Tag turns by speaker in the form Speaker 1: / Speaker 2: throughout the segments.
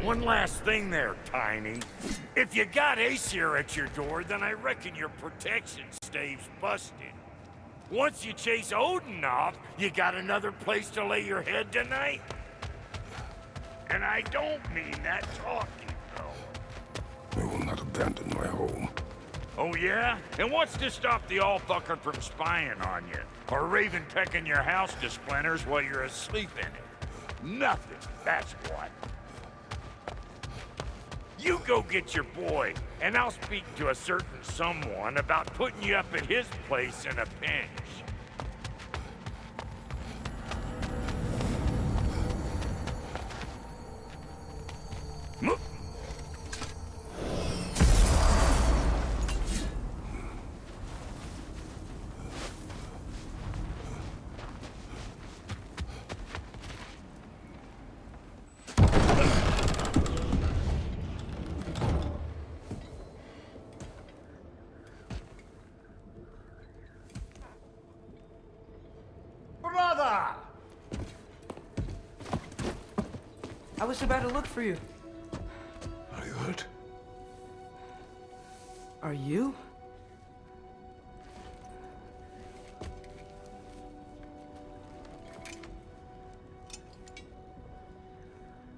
Speaker 1: One last thing there, Tiny. If you got Aesir at your door, then I reckon your protection stave's busted. Once you chase Odin off, you got another place to lay your head tonight? And I don't mean that talking, though.
Speaker 2: I will not abandon my home.
Speaker 1: Oh yeah? And what's to stop the all-fucker from spying on you? Or Raven pecking your house to splinters while you're asleep in it? Nothing, that's what. You go get your boy, and I'll speak to a certain someone about putting you up at his place in a pinch.
Speaker 3: I was about to look for you.
Speaker 2: Are you hurt?
Speaker 3: Are you?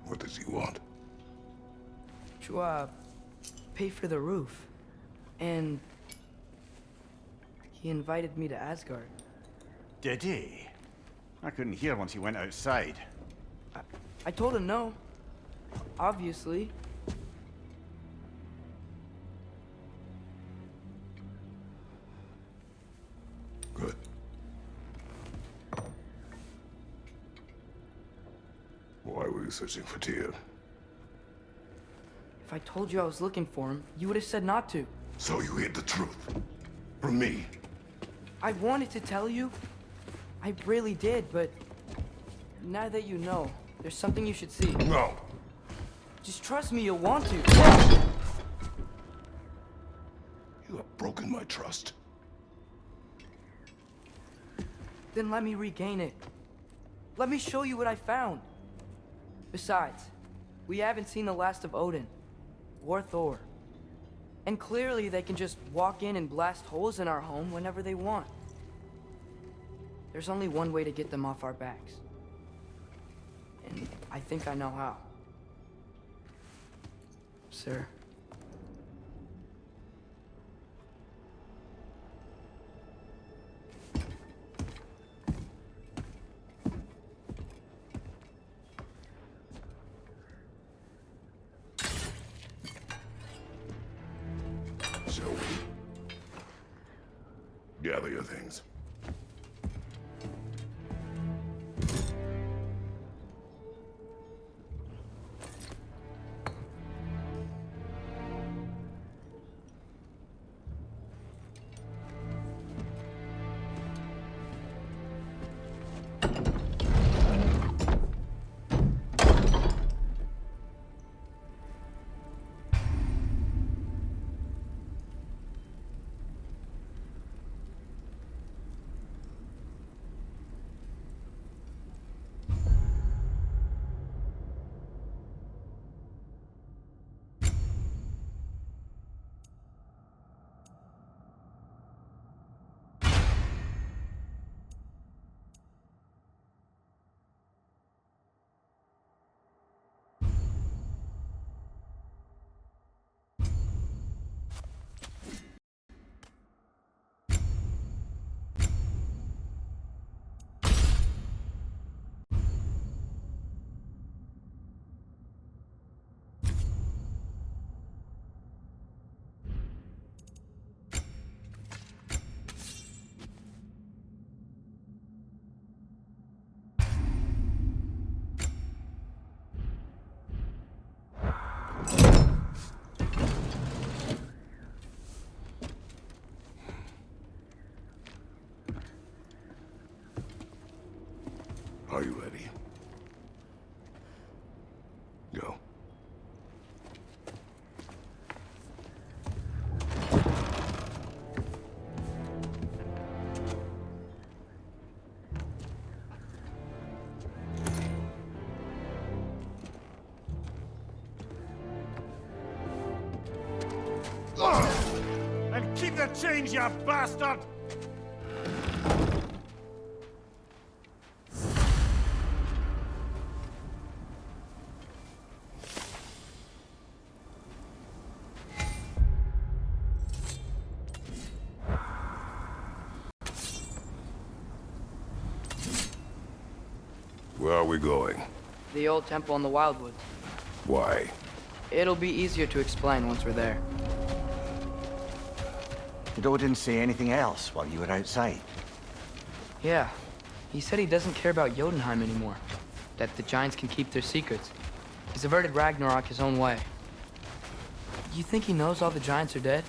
Speaker 2: What does he want?
Speaker 3: To, pay for the roof. And he invited me to Asgard.
Speaker 4: Did he? I couldn't hear once he went outside.
Speaker 3: I told him no. Obviously.
Speaker 2: Good. Why were you searching for Tyr?
Speaker 3: If I told you I was looking for him, you would have said not to.
Speaker 2: So you hid the truth. From me.
Speaker 3: I wanted to tell you. I really did, but now that you know, there's something you should see.
Speaker 2: No.
Speaker 3: Just trust me, you'll want to.
Speaker 2: You have broken my trust.
Speaker 3: Then let me regain it. Let me show you what I found. Besides, we haven't seen the last of Odin. Or Thor. And clearly they can just walk in and blast holes in our home whenever they want. There's only one way to get them off our backs. And I think I know how. Sir.
Speaker 2: Shall we? Gather your things.
Speaker 4: Keep the change, you bastard!
Speaker 2: Where are we going?
Speaker 3: The old temple in the Wildwoods.
Speaker 2: Why?
Speaker 3: It'll be easier to explain once we're there.
Speaker 4: Did Odin say anything else while you were outside?
Speaker 3: Yeah. He said he doesn't care about Jotunheim anymore. That the giants can keep their secrets. He's averted Ragnarok his own way. You think he knows all the giants are dead?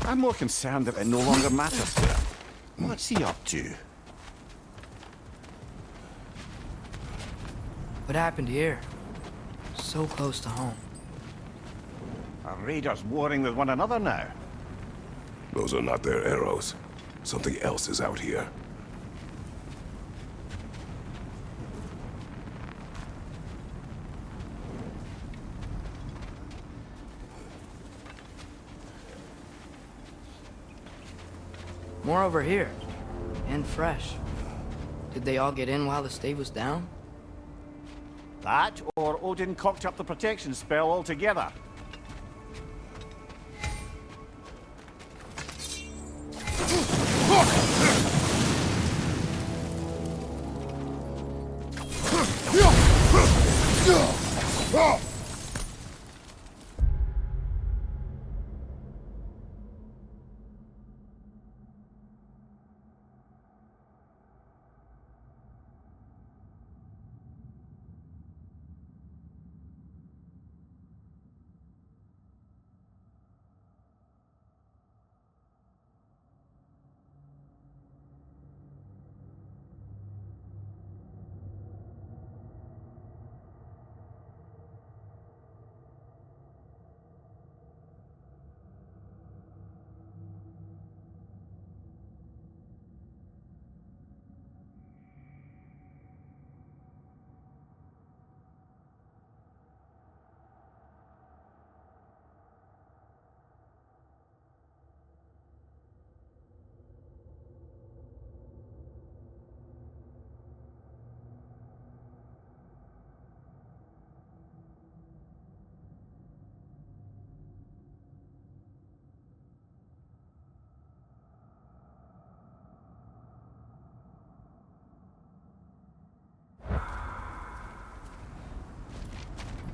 Speaker 4: I'm more concerned that it no longer matters to him. What's he up to?
Speaker 3: What happened here? So close to home.
Speaker 4: Are raiders warring with one another now?
Speaker 2: Those are not their arrows. Something else is out here.
Speaker 3: More over here. And fresh. Did they all get in while the stave was down?
Speaker 4: That, or Odin cocked up the protection spell altogether.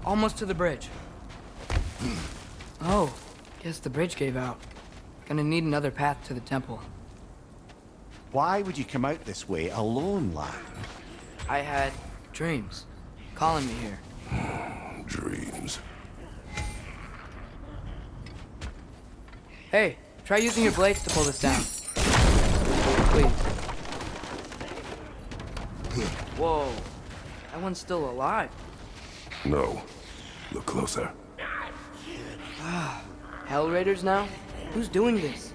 Speaker 3: Almost to the bridge. Oh, guess the bridge gave out. Gonna need another path to the temple.
Speaker 4: Why would you come out this way alone, lad?
Speaker 3: I had dreams calling me here.
Speaker 2: Dreams.
Speaker 3: Hey, try using your blades to pull this down. Please. Whoa, that one's still alive.
Speaker 2: No. Look closer.
Speaker 3: Hell Raiders now? Who's doing this?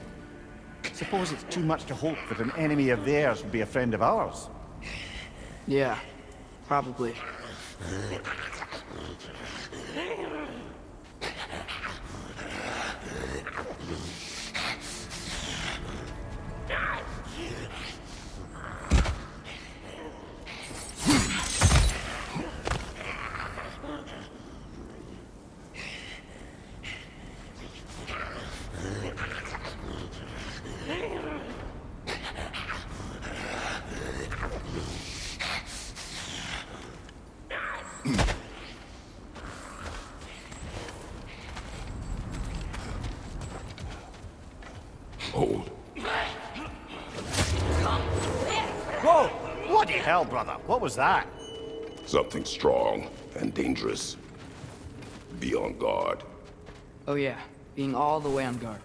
Speaker 4: Suppose it's too much to hope that an enemy of theirs would be a friend of ours.
Speaker 3: Yeah, probably.
Speaker 2: Hold.
Speaker 4: Whoa! Bloody hell, brother. What was that?
Speaker 2: Something strong and dangerous. Be on guard.
Speaker 3: Oh yeah, being all the way on guard.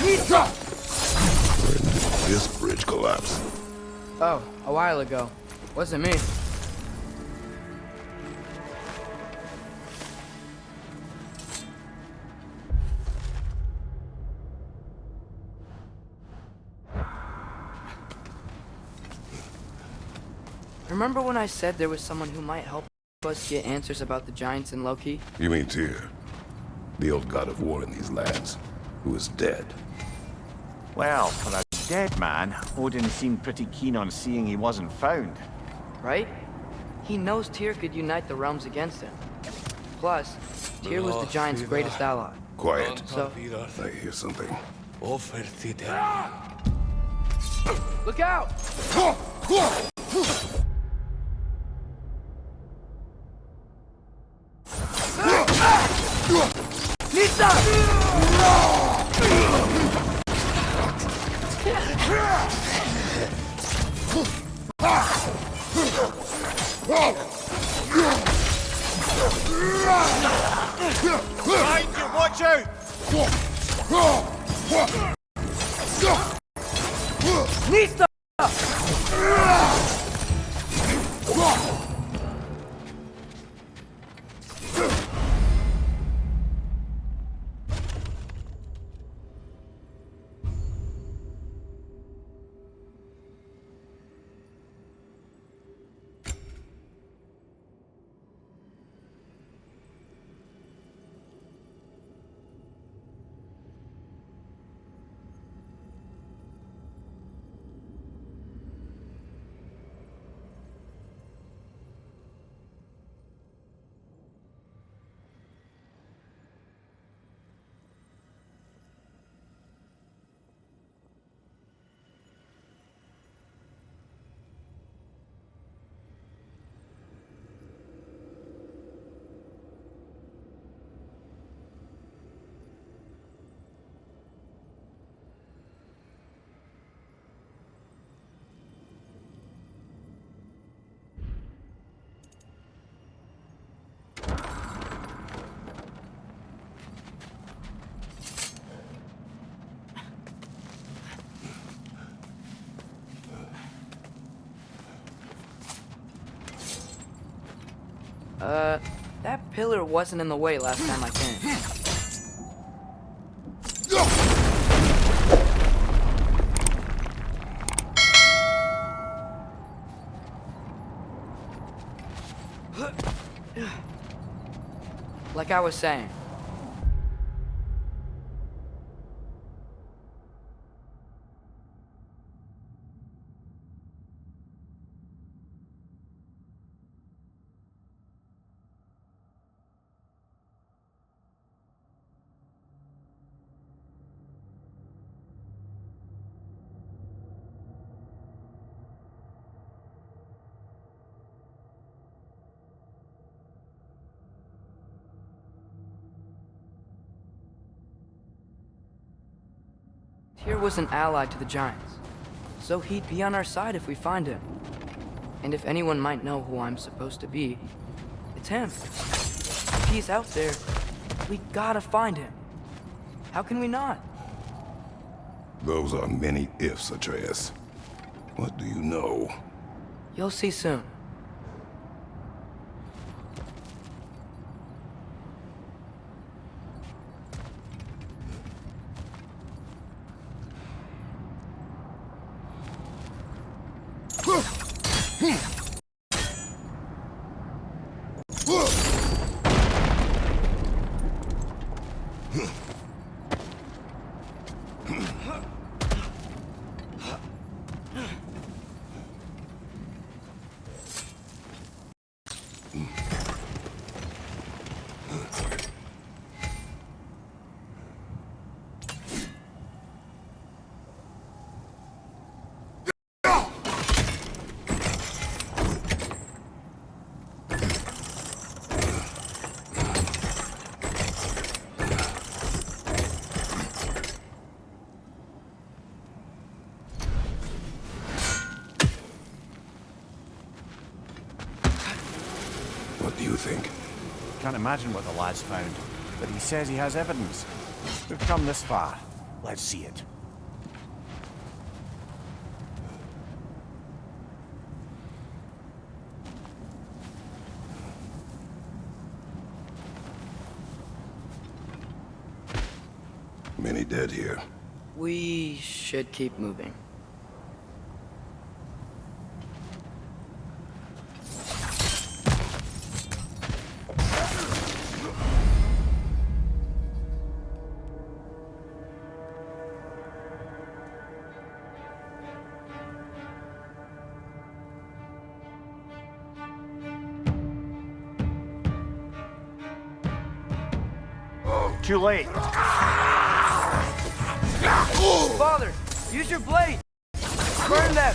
Speaker 2: When did this bridge collapse?
Speaker 3: Oh, a while ago. Wasn't me. Remember when I said there was someone who might help us get answers about the giants in Loki?
Speaker 2: You mean Tyr? The old god of war in these lands, who is dead.
Speaker 4: Well, for a dead man, Odin seemed pretty keen on seeing he wasn't found.
Speaker 3: Right? He knows Tyr could unite the realms against him. Plus, Tyr was the giants' greatest ally.
Speaker 2: Quiet.
Speaker 3: So,
Speaker 2: I hear something.
Speaker 3: look out! Nita!
Speaker 4: Behind you, watch out!
Speaker 3: Nista! That pillar wasn't in the way last time I came. Like I was saying. Tyr was an ally to the giants, so he'd be on our side if we find him. And if anyone might know who I'm supposed to be, it's him. If he's out there, we gotta find him. How can we not?
Speaker 2: Those are many ifs, Atreus. What do you know?
Speaker 3: You'll see soon.
Speaker 2: What do you think?
Speaker 4: Can't imagine what the lad's found, but he says he has evidence. We've come this far. Let's see it.
Speaker 2: Many dead here.
Speaker 3: We should keep moving.
Speaker 4: Too late.
Speaker 3: Father, use your blade! Burn them!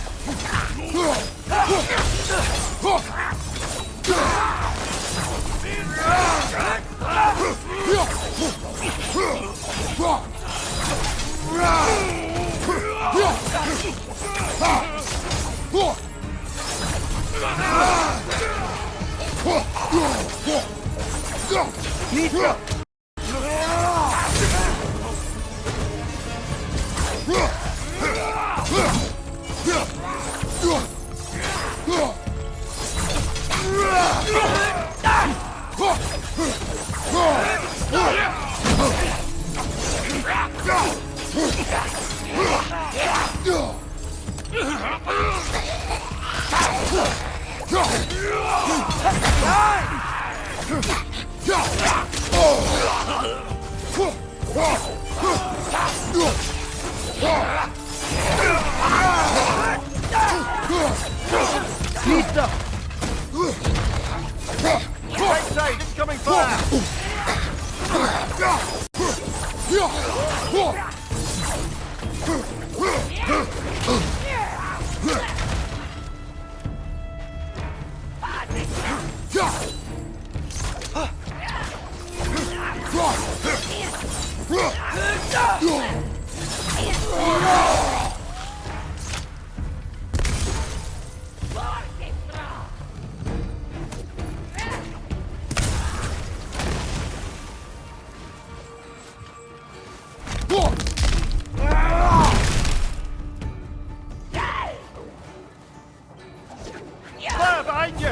Speaker 3: Mitra! Mitra!
Speaker 4: Right side, incoming fire! Fire behind you!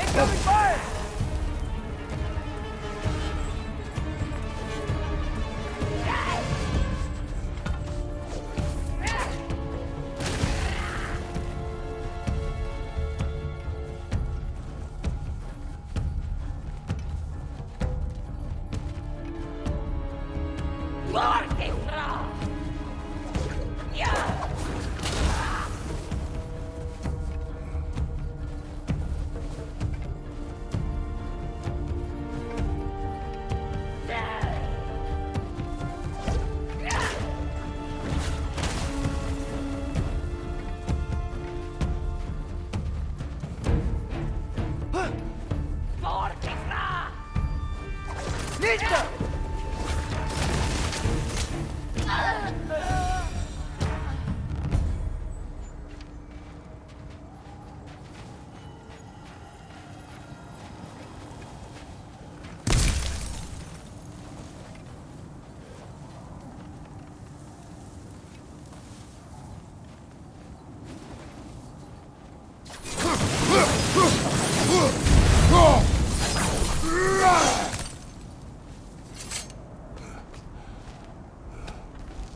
Speaker 3: Incoming fire! Mitra!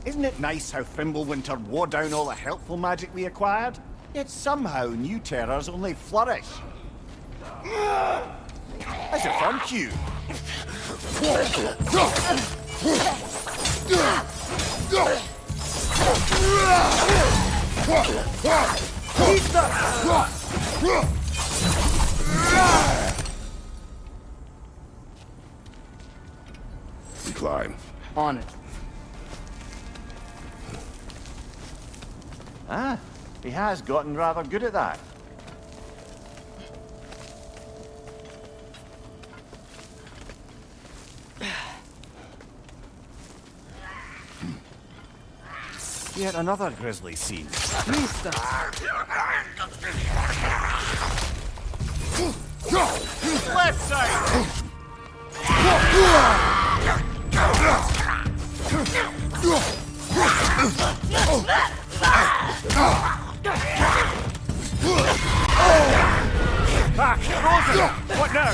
Speaker 4: Isn't it nice how Fimbulwinter wore down all the helpful magic we acquired? Yet somehow new terrors only flourish. How's your fun, Q?
Speaker 2: We climb.
Speaker 3: On it.
Speaker 4: Ah, he has gotten rather good at that. Yet another grisly scene.
Speaker 3: Mista!
Speaker 4: Left side! Back! Frozen! What now?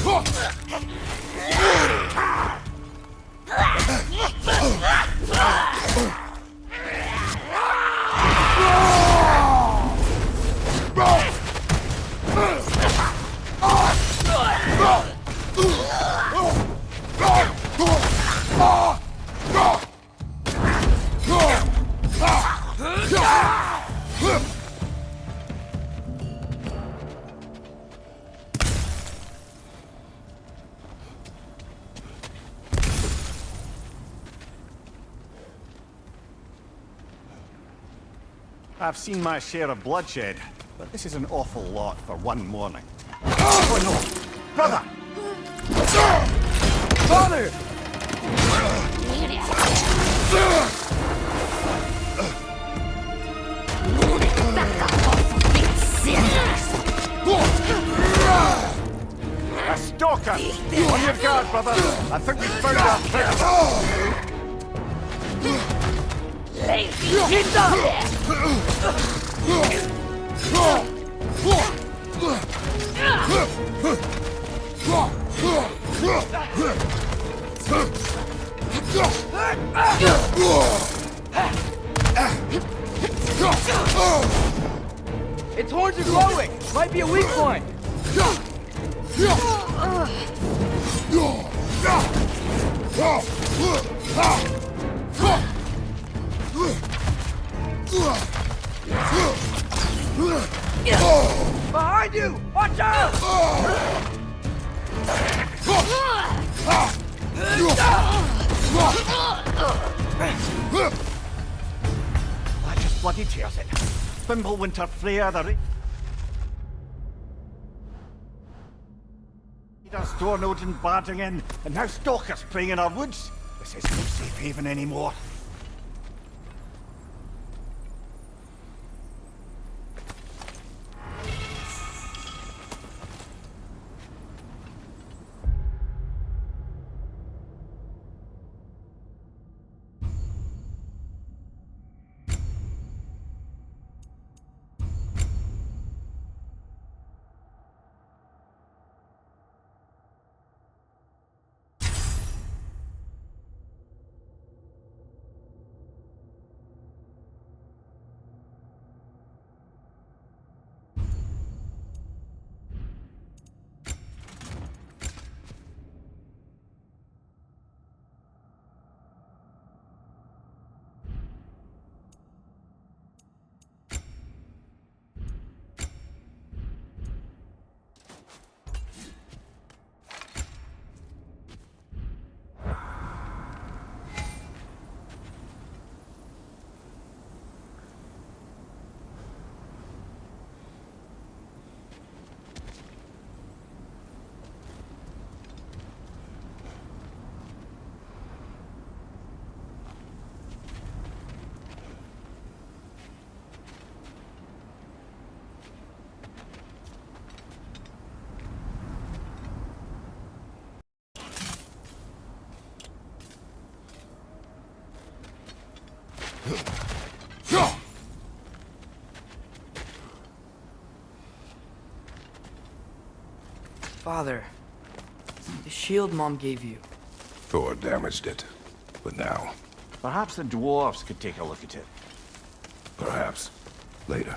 Speaker 4: I've seen my share of bloodshed, but this is an awful lot for one morning. Oh no! Brother!
Speaker 3: Father!
Speaker 4: A stalker! On your guard, brother! I think we found our predator!
Speaker 3: Its horns are glowing! Might be a weak point! Behind you! Watch out!
Speaker 4: That just bloody tears it. Fimbulwinter Freya, the Raiders Thornodin barging in, and now stalkers preying in our woods. This is no safe haven anymore.
Speaker 3: Father, the shield Mom gave you.
Speaker 2: Thor damaged it. But now,
Speaker 4: Perhaps the dwarves could take a look at it.
Speaker 2: perhaps, later.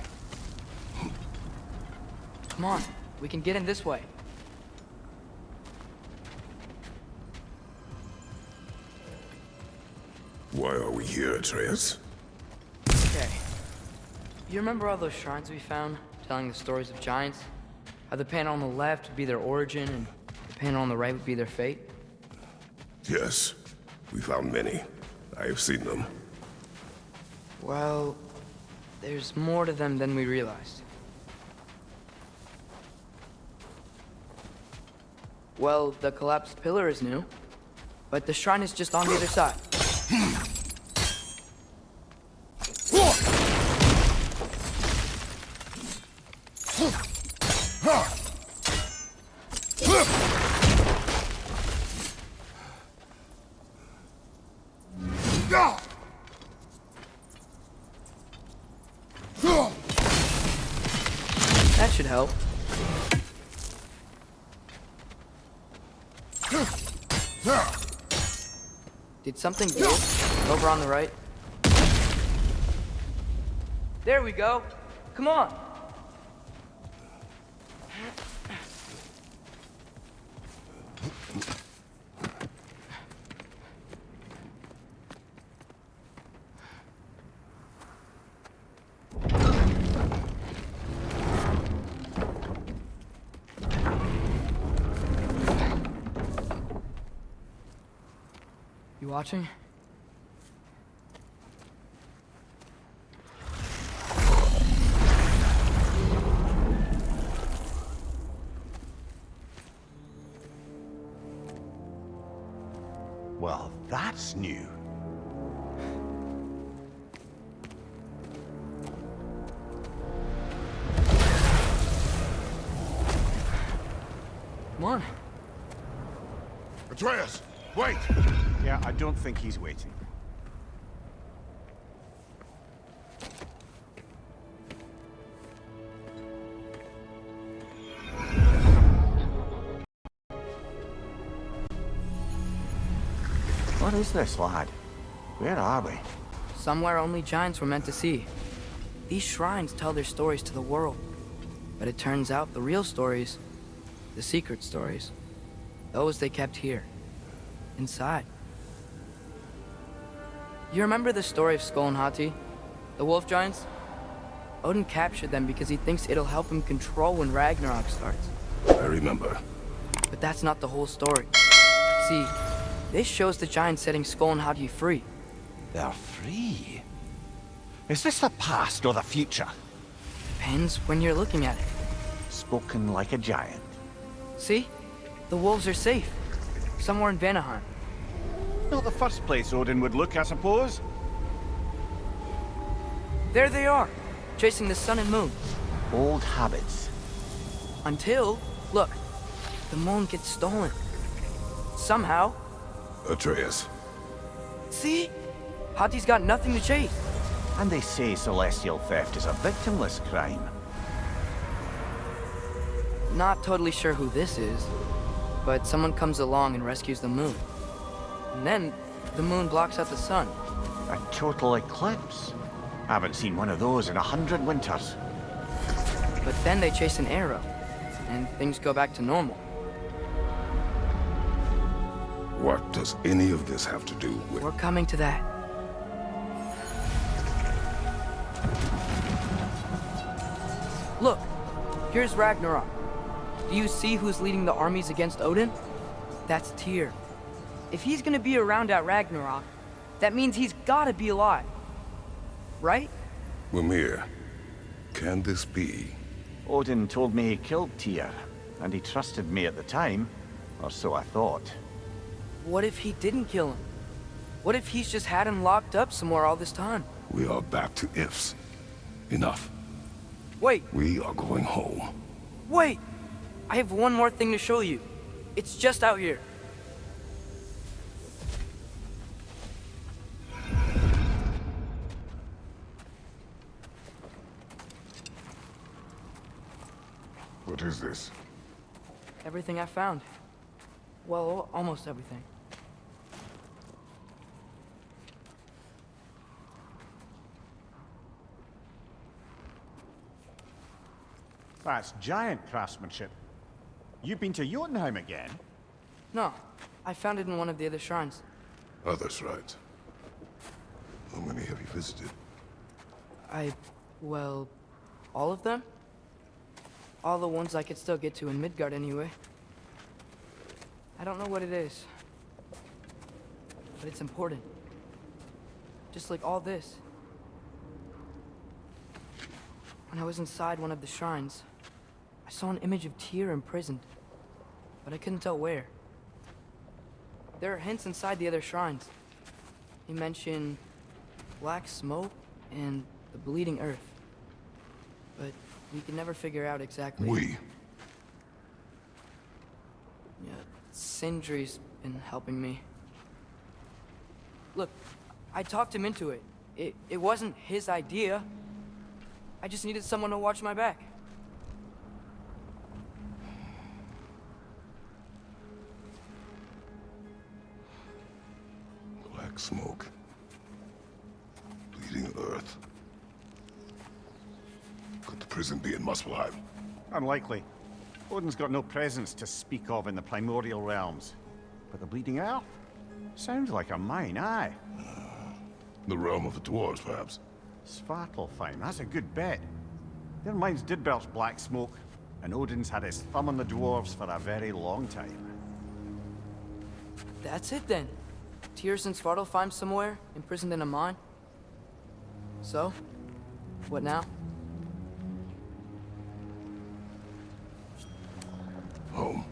Speaker 3: Come on, we can get in this way.
Speaker 2: Why are we here, Atreus?
Speaker 3: Okay. You remember all those shrines we found? telling the stories of giants. How the panel on the left would be their origin, and the panel on the right would be their fate.
Speaker 2: Yes, we found many. I have seen them.
Speaker 3: Well, there's more to them than we realized. Well, the collapsed pillar is new, but the shrine is just on the other side. That should help. Did something give? Over on the right? There we go. Come on. You watching?
Speaker 4: Well, that's new.
Speaker 3: Come on.
Speaker 2: Atreus, wait!
Speaker 4: Yeah, I don't think he's waiting. What is this, lad? Where are we?
Speaker 3: Somewhere only giants were meant to see. These shrines tell their stories to the world. But it turns out the real stories, the secret stories, those they kept here, inside. You remember the story of Skull and Hati, the wolf giants? Odin captured them because he thinks it'll help him control when Ragnarok starts.
Speaker 2: I remember.
Speaker 3: But that's not the whole story. See, this shows the giants setting Skull and Hati free.
Speaker 4: They're free. Is this the past or the future?
Speaker 3: Depends when you're looking at it.
Speaker 4: Spoken like a giant.
Speaker 3: See? The wolves are safe. Somewhere in Vanaheim.
Speaker 4: Not the first place Odin would look, I suppose.
Speaker 3: There they are, chasing the sun and moon.
Speaker 4: Old habits.
Speaker 3: Until, look, the moon gets stolen. Somehow.
Speaker 2: Atreus.
Speaker 3: See? Hati's got nothing to chase.
Speaker 4: And they say celestial theft is a victimless crime.
Speaker 3: Not totally sure who this is, but someone comes along and rescues the moon. And then, the moon blocks out the sun.
Speaker 4: A total eclipse. Haven't seen one of those in 100 winters.
Speaker 3: But then they chase an arrow, and things go back to normal.
Speaker 2: What does any of this have to do with...
Speaker 3: We're coming to that. Look, here's Ragnarok. Do you see who's leading the armies against Odin? That's Tyr. If he's gonna be around at Ragnarok, that means he's gotta be alive. Right?
Speaker 2: Mimir, can this be?
Speaker 4: Odin told me he killed Tyr, and he trusted me at the time, or so I thought.
Speaker 3: What if he didn't kill him? What if he's just had him locked up somewhere all this time?
Speaker 2: We are back to ifs. Enough.
Speaker 3: Wait,
Speaker 2: We are going home.
Speaker 3: wait! I have one more thing to show you. It's just out here.
Speaker 2: What is this?
Speaker 3: Everything I found. Well, almost everything.
Speaker 4: That's giant craftsmanship. You've been to Jotunheim again?
Speaker 3: No, I found it in one of the other shrines.
Speaker 2: Others, right? How many have you visited?
Speaker 3: Well, all of them? All the ones I could still get to in Midgard anyway. I don't know what it is, but it's important. Just like all this. When I was inside one of the shrines, I saw an image of Tyr imprisoned, but I couldn't tell where. There are hints inside the other shrines. He mentioned black smoke and the bleeding earth, but we can never figure out exactly. Yeah, Sindri's been helping me. Look, I talked him into it. It wasn't his idea. I just needed someone to watch my back.
Speaker 2: Black smoke. Bleeding earth. Could the prison be in Muspelheim?
Speaker 4: Unlikely. Odin's got no presence to speak of in the primordial realms. But the bleeding earth? Sounds like a mine, aye.
Speaker 2: The realm of the dwarves, perhaps?
Speaker 4: Svartalfheim, that's a good bet. Their mines did belch black smoke, and Odin's had his thumb on the dwarves for a very long time.
Speaker 3: That's it then. Tyr's in Svartalfheim somewhere, imprisoned in a mine. So, what now?
Speaker 2: Home.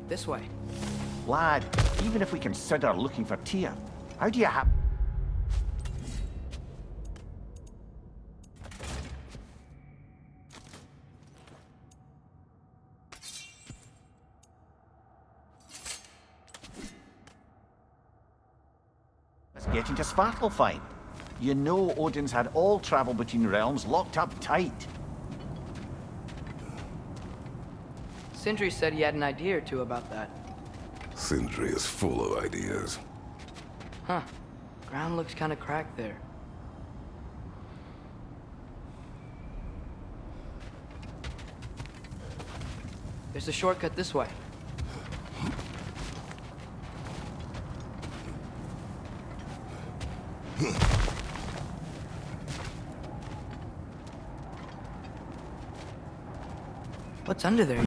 Speaker 3: This way.
Speaker 4: Lad, even if we consider looking for Tyr, how do you have... Let's get into Svartalfheim. You know Odin's had all travel between realms locked up tight.
Speaker 3: Sindri said he had an idea or two about that.
Speaker 2: Sindri is full of ideas.
Speaker 3: Huh. Ground looks kind of cracked there. There's a shortcut this way. What's under there?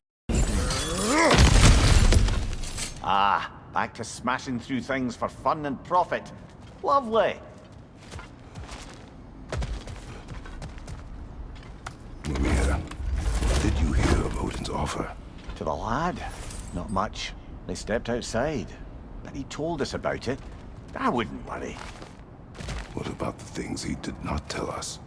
Speaker 4: Ah, back to smashing through things for fun and profit. Lovely.
Speaker 2: Mimir, what did you hear of Odin's offer?
Speaker 4: To the lad? Not much. They stepped outside. But he told us about it. I wouldn't worry.
Speaker 2: What about the things he did not tell us?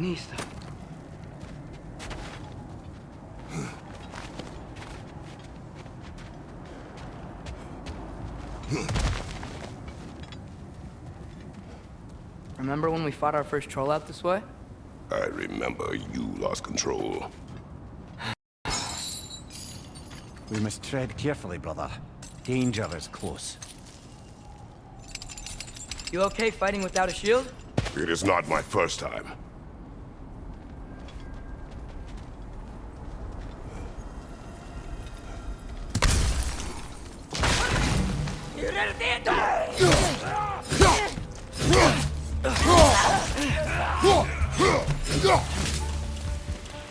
Speaker 3: Nista. Remember when we fought our first troll out this way?
Speaker 2: I remember you lost control.
Speaker 4: We must tread carefully, brother. Danger is close.
Speaker 3: You okay fighting without a shield?
Speaker 2: It is not my first time.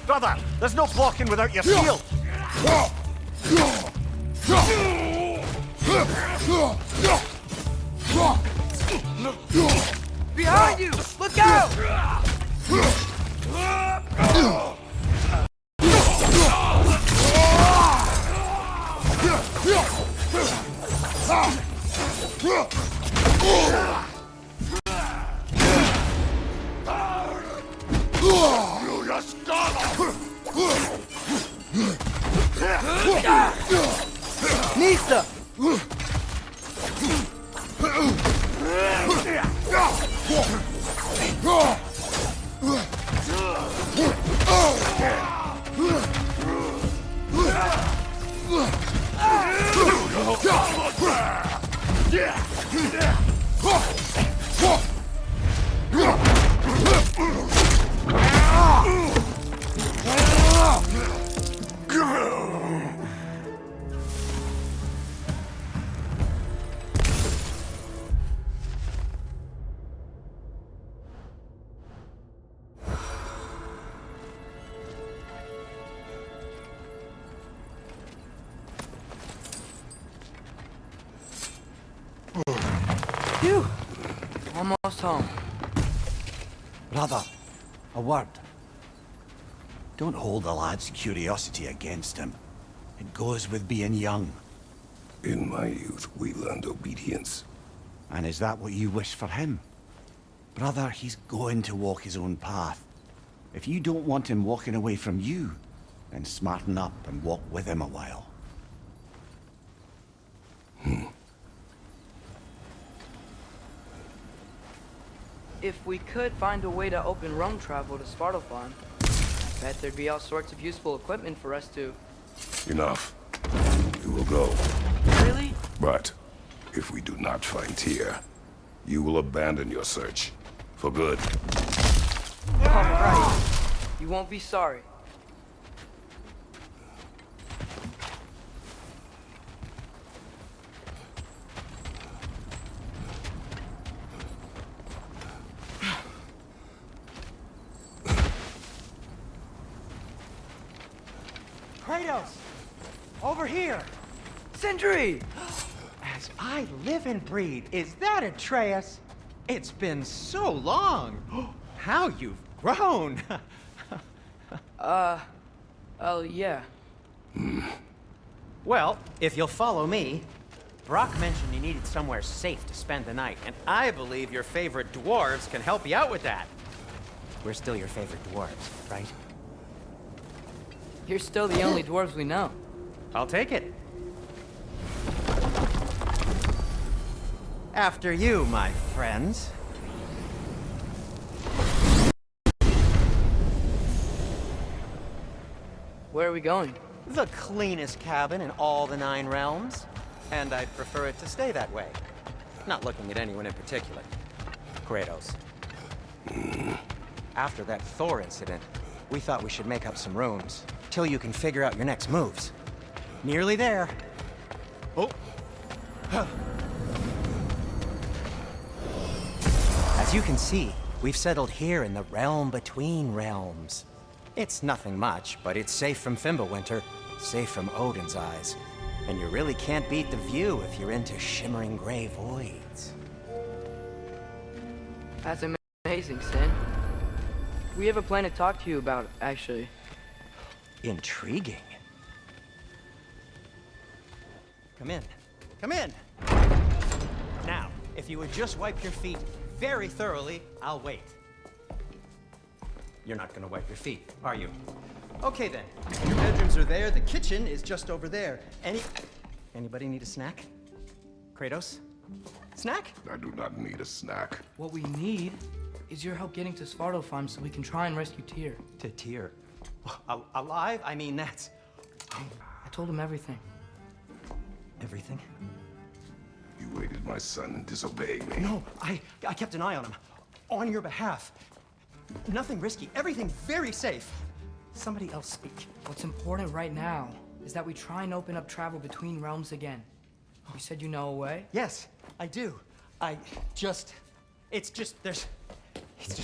Speaker 4: Brother, there's no blocking without your shield!
Speaker 3: Behind you! Look out! Nista! Phew! Almost home.
Speaker 4: Brother, a word. Don't hold the lad's curiosity against him. It goes with being young.
Speaker 2: In my youth, we learned obedience.
Speaker 4: And is that what you wish for him? Brother, he's going to walk his own path. If you don't want him walking away from you, then smarten up and walk with him a while.
Speaker 3: If we could find a way to open roam travel to Svartalfheim, I bet there'd be all sorts of useful equipment for us to...
Speaker 2: Enough. We will go.
Speaker 3: Really?
Speaker 2: But if we do not find Tyr, you will abandon your search. For good.
Speaker 3: All right. You won't be sorry.
Speaker 5: Kratos! Over here!
Speaker 3: Sindri!
Speaker 5: As I live and breathe, is that Atreus? It's been so long! How you've grown!
Speaker 3: Oh, yeah.
Speaker 5: Well, if you'll follow me, Brock mentioned you needed somewhere safe to spend the night, and I believe your favorite dwarves can help you out with that. We're still your favorite dwarves, right?
Speaker 3: You're still the only dwarves we know.
Speaker 5: I'll take it. After you, my friends.
Speaker 3: Where are we going?
Speaker 5: The cleanest cabin in all the 9 realms. And I'd prefer it to stay that way. Not looking at anyone in particular. Kratos. After that Thor incident, we thought we should make up some rooms, till you can figure out your next moves. Nearly there. Oh. As you can see, we've settled here in the realm between realms. It's nothing much, but it's safe from Fimbulwinter, safe from Odin's eyes. And you really can't beat the view if you're into shimmering gray voids.
Speaker 3: That's amazing, Sin. We have a plan to talk to you about, actually.
Speaker 5: Intriguing. Come in. Come in! Now, if you would just wipe your feet very thoroughly, I'll wait. You're not gonna wipe your feet, are you? Okay then. Your bedrooms are there. The kitchen is just over there. Anybody need a snack? Kratos? Snack?
Speaker 2: I do not need a snack.
Speaker 3: What we need is your help getting to Svartalfheim so we can try and rescue Tyr.
Speaker 5: To Tyr. Alive? I mean, that's...
Speaker 3: I told him everything.
Speaker 5: Everything?
Speaker 2: You aided my son and disobeyed me.
Speaker 5: No, I kept an eye on him. On your behalf. Nothing risky. Everything very safe. Somebody else speak.
Speaker 3: What's important right now is that we try and open up travel between realms again. You said you know a way?
Speaker 5: Yes, I do. It's just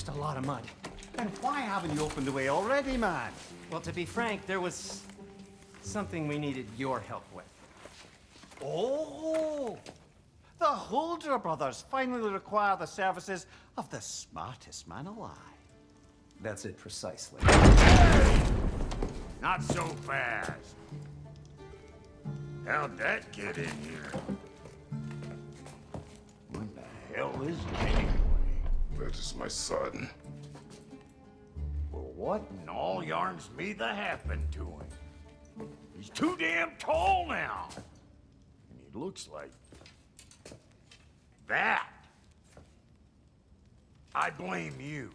Speaker 5: a lot of mud.
Speaker 4: And why haven't you opened the way already, man?
Speaker 5: Well, to be frank, there was something we needed your help with.
Speaker 4: Oh! The Holder brothers finally require the services of the smartest man alive.
Speaker 5: That's it precisely.
Speaker 1: Not so fast. How'd that get in here? What the hell is it anyway?
Speaker 2: That is my son.
Speaker 1: Well, what in all yarns me that happened to him? He's too damn tall now. And he looks like that. I blame you.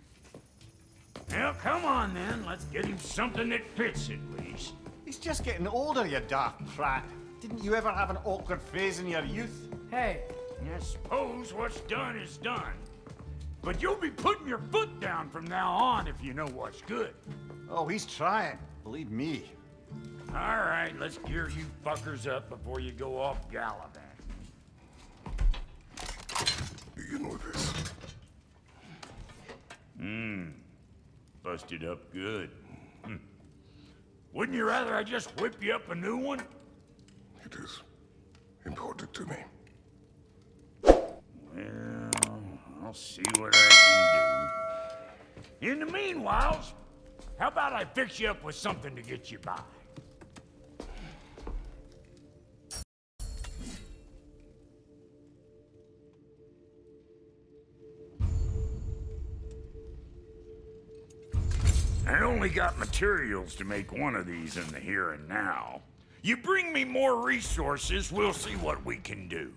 Speaker 1: Well, come on then. Let's get him something that fits at least.
Speaker 4: He's just getting older, you daft prat. Didn't you ever have an awkward phase in your youth?
Speaker 3: Hey,
Speaker 1: I suppose what's done is done. But you'll be putting your foot down from now on if you know what's good.
Speaker 4: Oh, he's trying. Believe me.
Speaker 1: All right, let's gear you fuckers up before you go off gallivanting.
Speaker 2: Begin with this.
Speaker 1: Busted up good. Wouldn't you rather I just whip you up a new one?
Speaker 2: It is important to me.
Speaker 1: Well, I'll see what I can do. In the meanwhile, how about I fix you up with something to get you by? I only got materials to make one of these in the here and now. You bring me more resources, we'll see what we can do.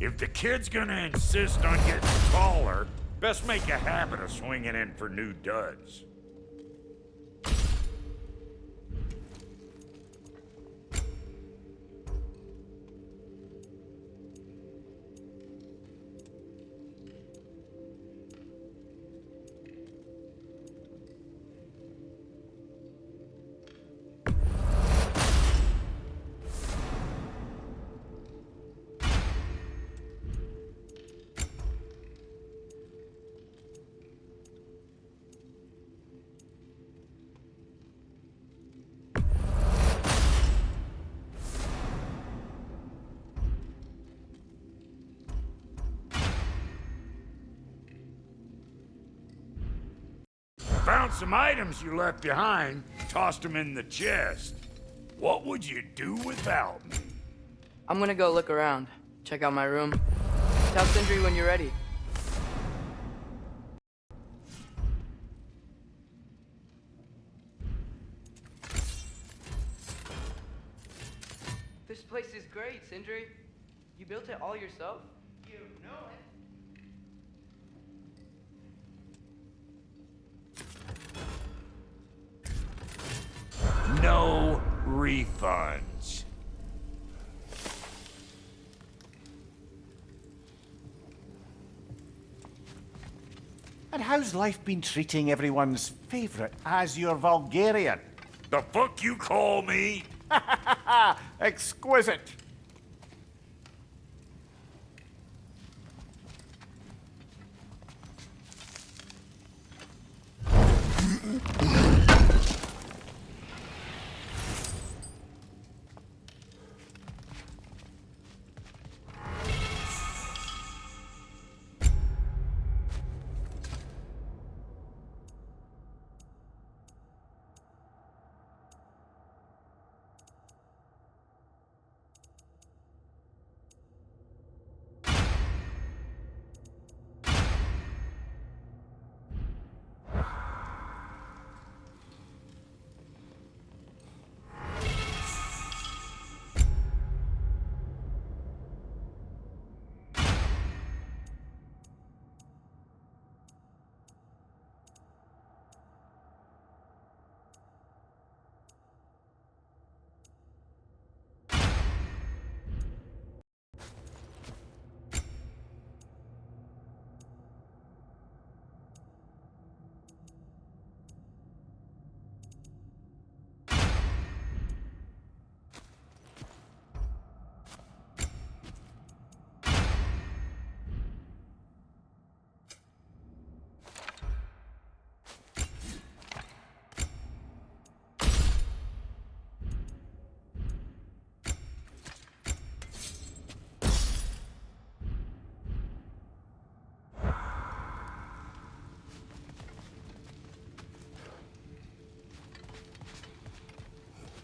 Speaker 1: If the kid's gonna insist on getting taller, best make a habit of swinging in for new duds. Found some items you left behind, tossed them in the chest. What would you do without me?
Speaker 3: I'm gonna go look around. Check out my room. Tell Sindri when you're ready. This place is great, Sindri. You built it all yourself? You know it.
Speaker 1: No refunds.
Speaker 4: And how's life been treating everyone's favorite Azure Vulgarian?
Speaker 1: The fuck you call me?
Speaker 4: Exquisite.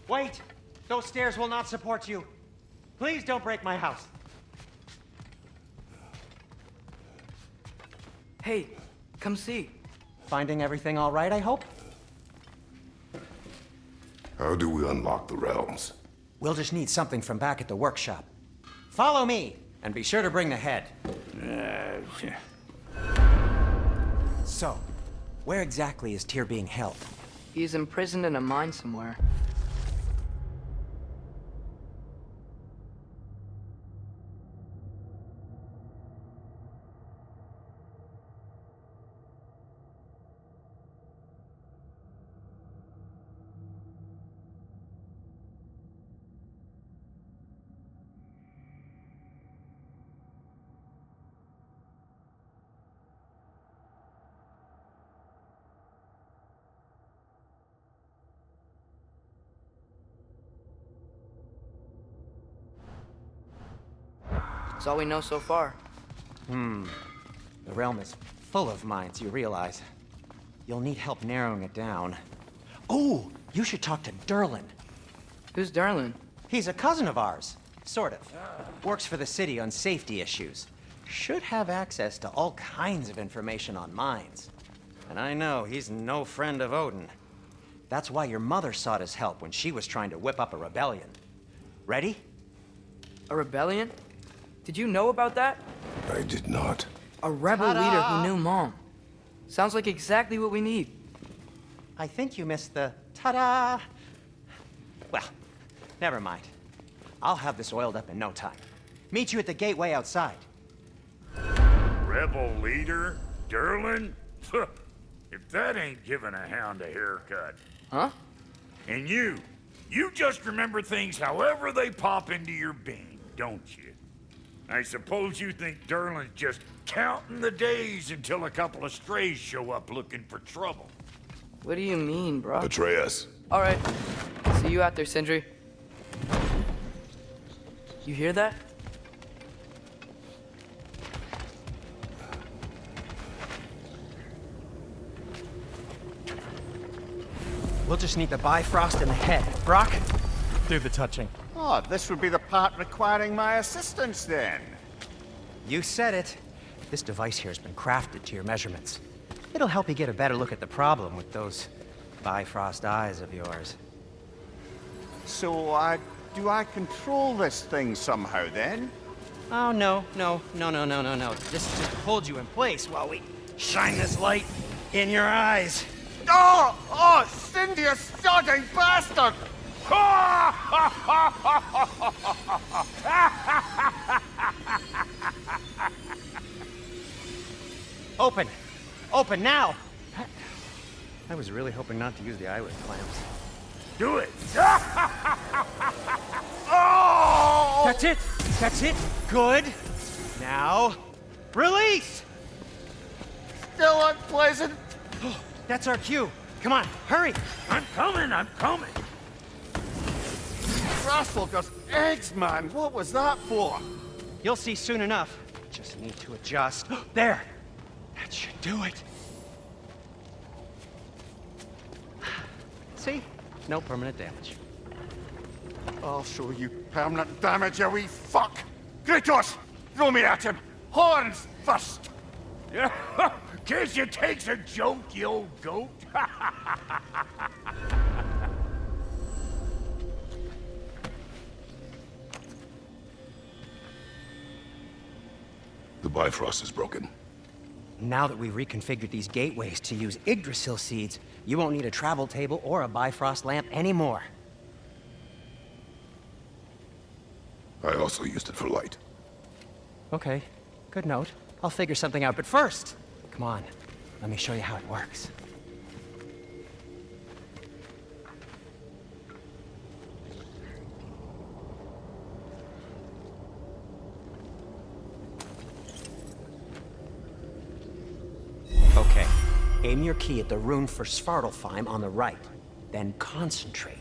Speaker 5: Wait! Those stairs will not support you. Please don't break my house.
Speaker 3: Hey, come see.
Speaker 5: Finding everything all right, I hope?
Speaker 2: How do we unlock the realms?
Speaker 5: We'll just need something from back at the workshop. Follow me, and be sure to bring the head. So, where exactly is Tyr being held?
Speaker 3: He's imprisoned in a mine somewhere. That's all we know so far.
Speaker 5: The realm is full of mines, you realize. You'll need help narrowing it down. Oh, you should talk to Derlin.
Speaker 3: Who's Darlin?
Speaker 5: He's a cousin of ours, sort of. Works for the city on safety issues. Should have access to all kinds of information on mines. And I know he's no friend of Odin. That's why your mother sought his help when she was trying to whip up a rebellion. Ready?
Speaker 3: A rebellion? Did you know about that?
Speaker 2: I did not.
Speaker 3: A rebel leader who knew Mom. Sounds like exactly what we need.
Speaker 5: I think you missed the ta-da. Well, never mind. I'll have this oiled up in no time. Meet you at the gateway outside.
Speaker 1: Rebel leader? Derlin? If that ain't giving a hound a haircut.
Speaker 3: Huh?
Speaker 1: And you just remember things however they pop into your being, don't you? I suppose you think Derlin's just counting the days until a couple of strays show up looking for trouble.
Speaker 3: What do you mean, bro?
Speaker 2: Atreus.
Speaker 3: All right. See you out there, Sindri. You hear that?
Speaker 5: We'll just need the Bifrost in the head. Brock?
Speaker 6: Do the touching.
Speaker 7: Oh, this would be the part requiring my assistance then.
Speaker 5: You said it. This device here has been crafted to your measurements. It'll help you get a better look at the problem with those Bifrost eyes of yours.
Speaker 7: So, do I control this thing somehow then?
Speaker 5: Oh, no. Just hold you in place while we shine this light in your eyes.
Speaker 7: Oh, Cindy, you sodding bastard!
Speaker 5: Open! Open now! I was really hoping not to use the eyelid clamps.
Speaker 1: Do it!
Speaker 7: Oh!
Speaker 5: That's it! That's it! Good! Now, release!
Speaker 7: Still unpleasant.
Speaker 5: That's our cue. Come on, hurry!
Speaker 1: I'm coming!
Speaker 7: Rascal's eggs, man. What was that for?
Speaker 5: You'll see soon enough. Just need to adjust. There! That should do it. See? No permanent damage.
Speaker 7: I'll show you permanent damage, you wee fuck! Kratos! Throw me at him! Horns first!
Speaker 1: Yeah, case you takes a joke, you old goat.
Speaker 2: The Bifrost is broken.
Speaker 5: Now that we've reconfigured these gateways to use Yggdrasil seeds, you won't need a travel table or a Bifrost lamp anymore.
Speaker 2: I also used it for light.
Speaker 5: Okay, good note. I'll figure something out, but first, come on, let me show you how it works. Okay, aim your key at the rune for Svartalfheim on the right, then concentrate.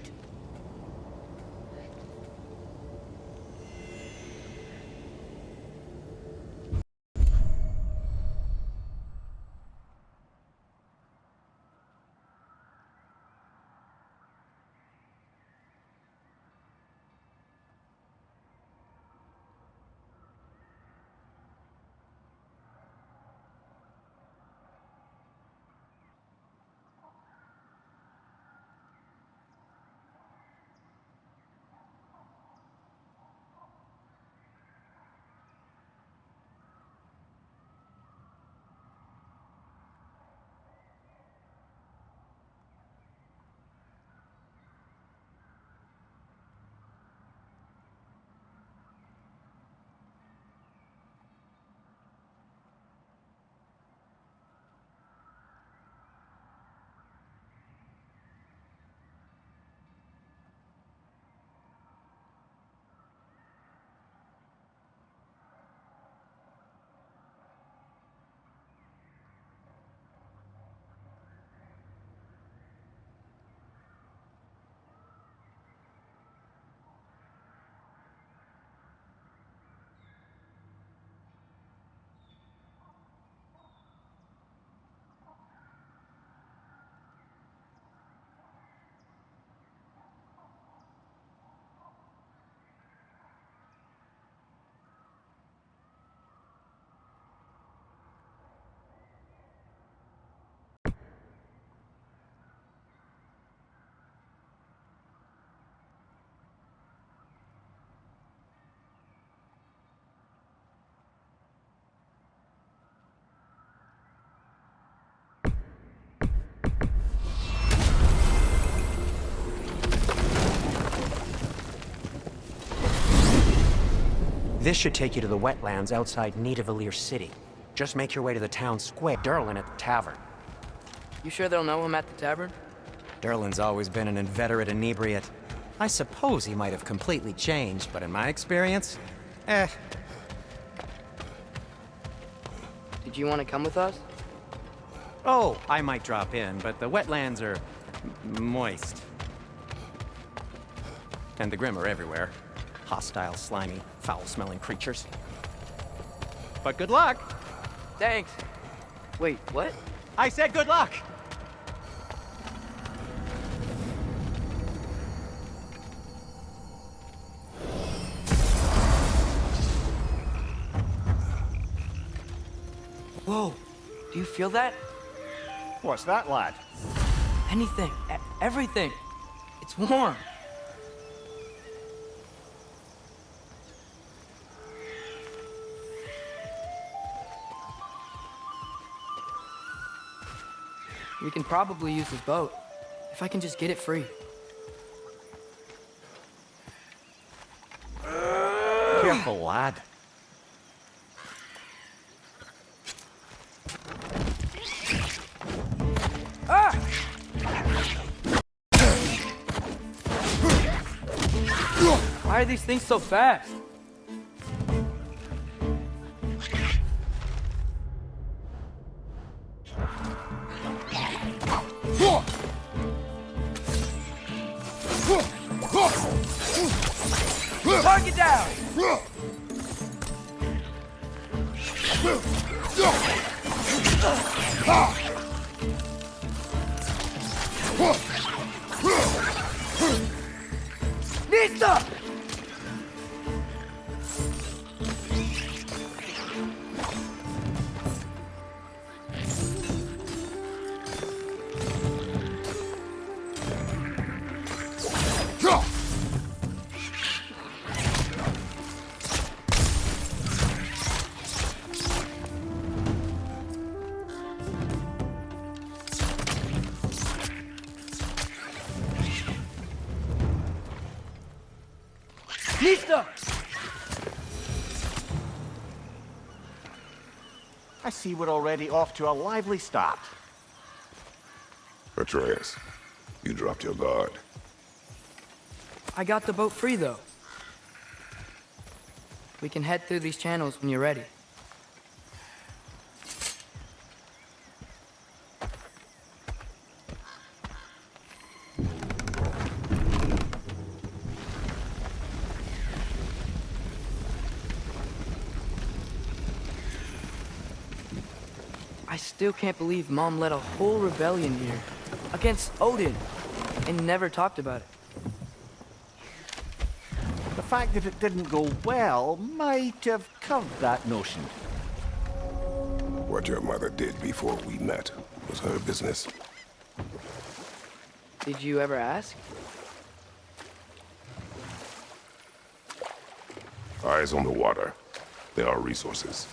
Speaker 5: This should take you to the wetlands outside Nidavellir City. Just make your way to the town square. Derlin at the tavern.
Speaker 3: You sure they'll know him at the tavern?
Speaker 5: Derlin's always been an inveterate inebriate. I suppose he might have completely changed, but in my experience,
Speaker 3: Did you want to come with us?
Speaker 5: Oh, I might drop in, but the wetlands are moist. And the Grim are everywhere. Hostile, slimy, foul-smelling creatures. But good luck!
Speaker 3: Thanks. Wait, what?
Speaker 5: I said good luck!
Speaker 3: Whoa, do you feel that?
Speaker 7: What's that, lad?
Speaker 3: Anything, everything. It's warm. We can probably use this boat, if I can just get it free.
Speaker 4: Careful, lad.
Speaker 3: Ah! Why are these things so fast? Target down! Listo! Listo!
Speaker 4: I see we're already off to a lively start.
Speaker 2: Atreus, you dropped your guard.
Speaker 3: I got the boat free, though. We can head through these channels when you're ready. I still can't believe Mom led a whole rebellion here against Odin and never talked about it.
Speaker 4: The fact that it didn't go well might have curved that notion.
Speaker 2: What your mother did before we met was her business.
Speaker 3: Did you ever ask?
Speaker 2: Eyes on the water. There are resources.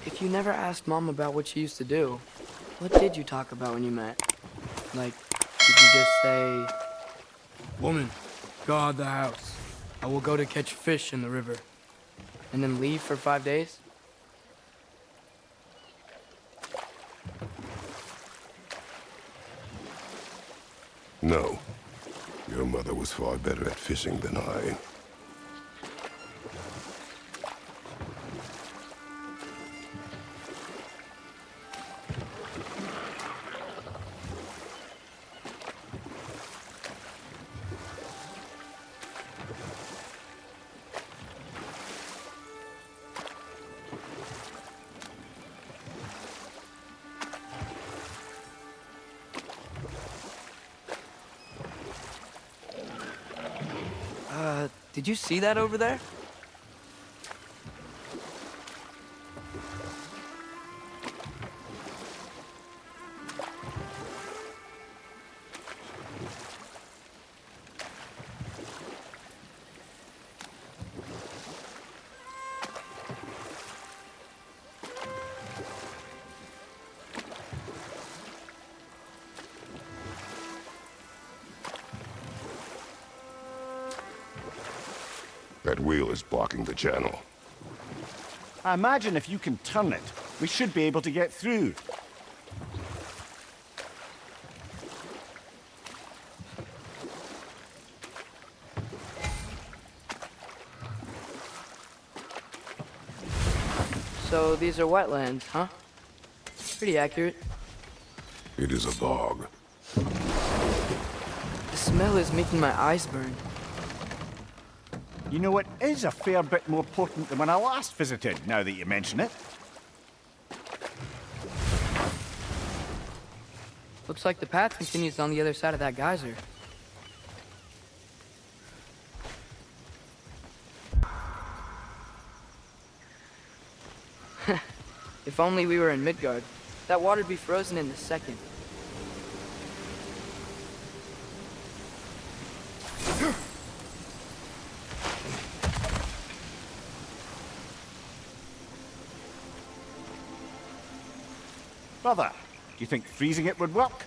Speaker 3: If you never asked Mom about what she used to do, what did you talk about when you met? Like, did you just say, "Woman, guard the house. I will go to catch fish in the river," and then leave for 5 days?
Speaker 2: No. Your mother was far better at fishing than I.
Speaker 3: Did you see that over there?
Speaker 2: That wheel is blocking the channel.
Speaker 4: I imagine if you can turn it, we should be able to get through.
Speaker 3: So these are wetlands, huh? Pretty accurate.
Speaker 2: It is a bog.
Speaker 3: The smell is making my eyes burn.
Speaker 4: You know, it is a fair bit more potent than when I last visited, now that you mention it.
Speaker 3: Looks like the path continues on the other side of that geyser. If only we were in Midgard. That water'd be frozen in a second.
Speaker 4: Brother, do you think freezing it would work?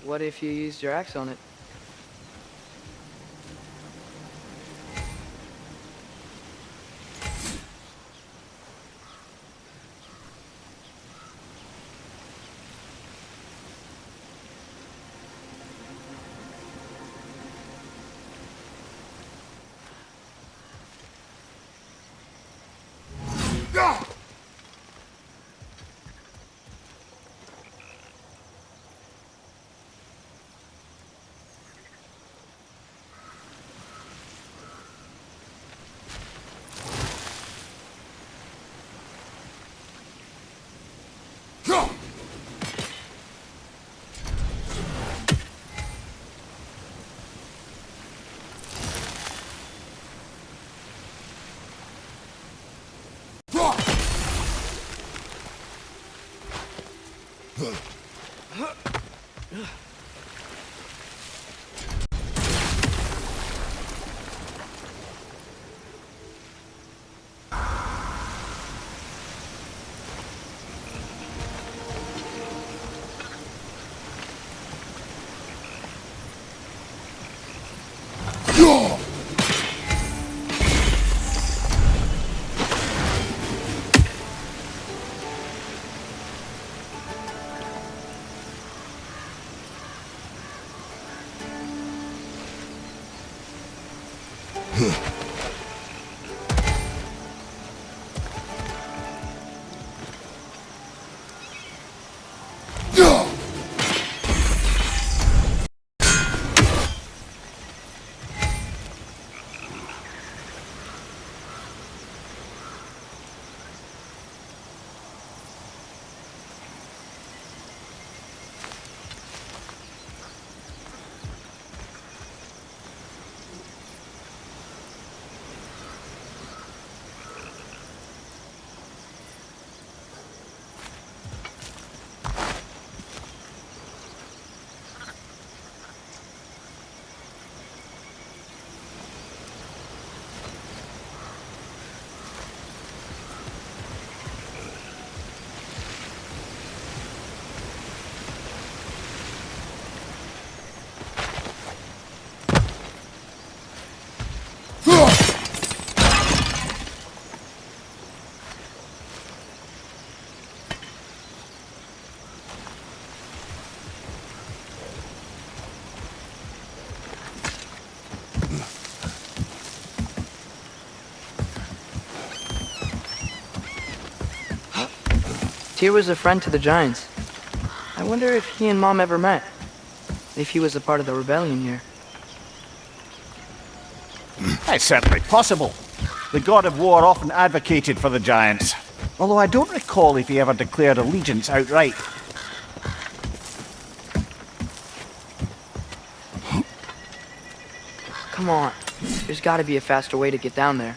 Speaker 3: What if you used your axe on it? Tyr was a friend to the Giants. I wonder if he and Mom ever met. If he was a part of the rebellion here.
Speaker 4: It's certainly possible. The God of War often advocated for the Giants. Although I don't recall if he ever declared allegiance outright.
Speaker 3: Come on. There's gotta be a faster way to get down there.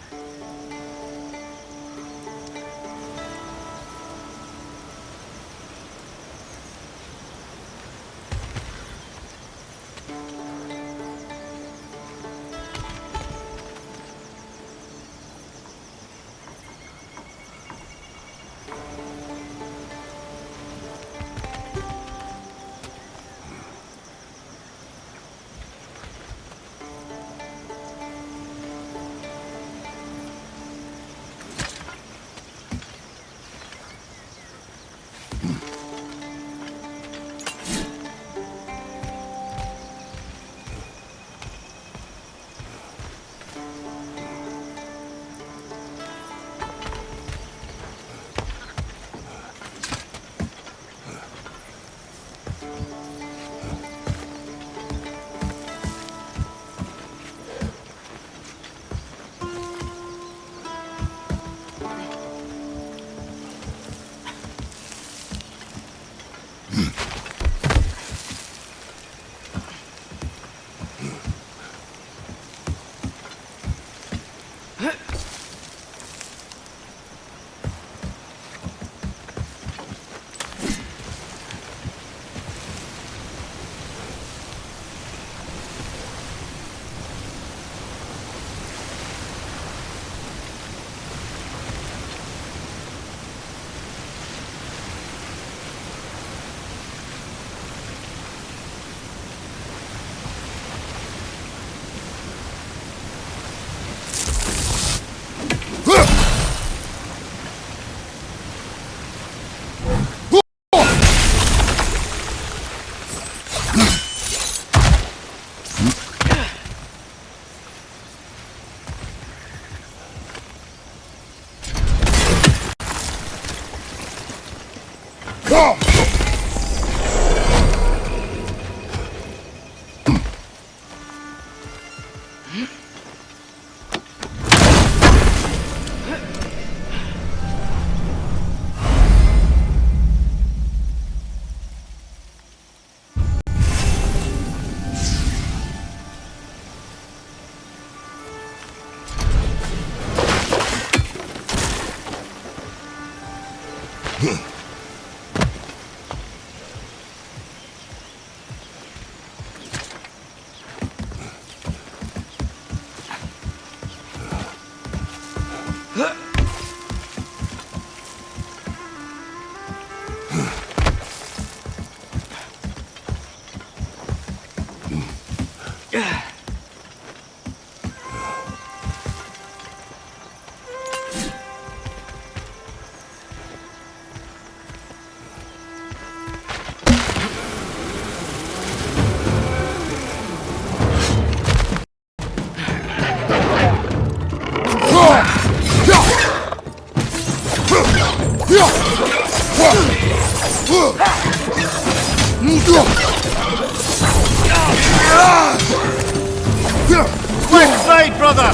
Speaker 7: Left side, brother!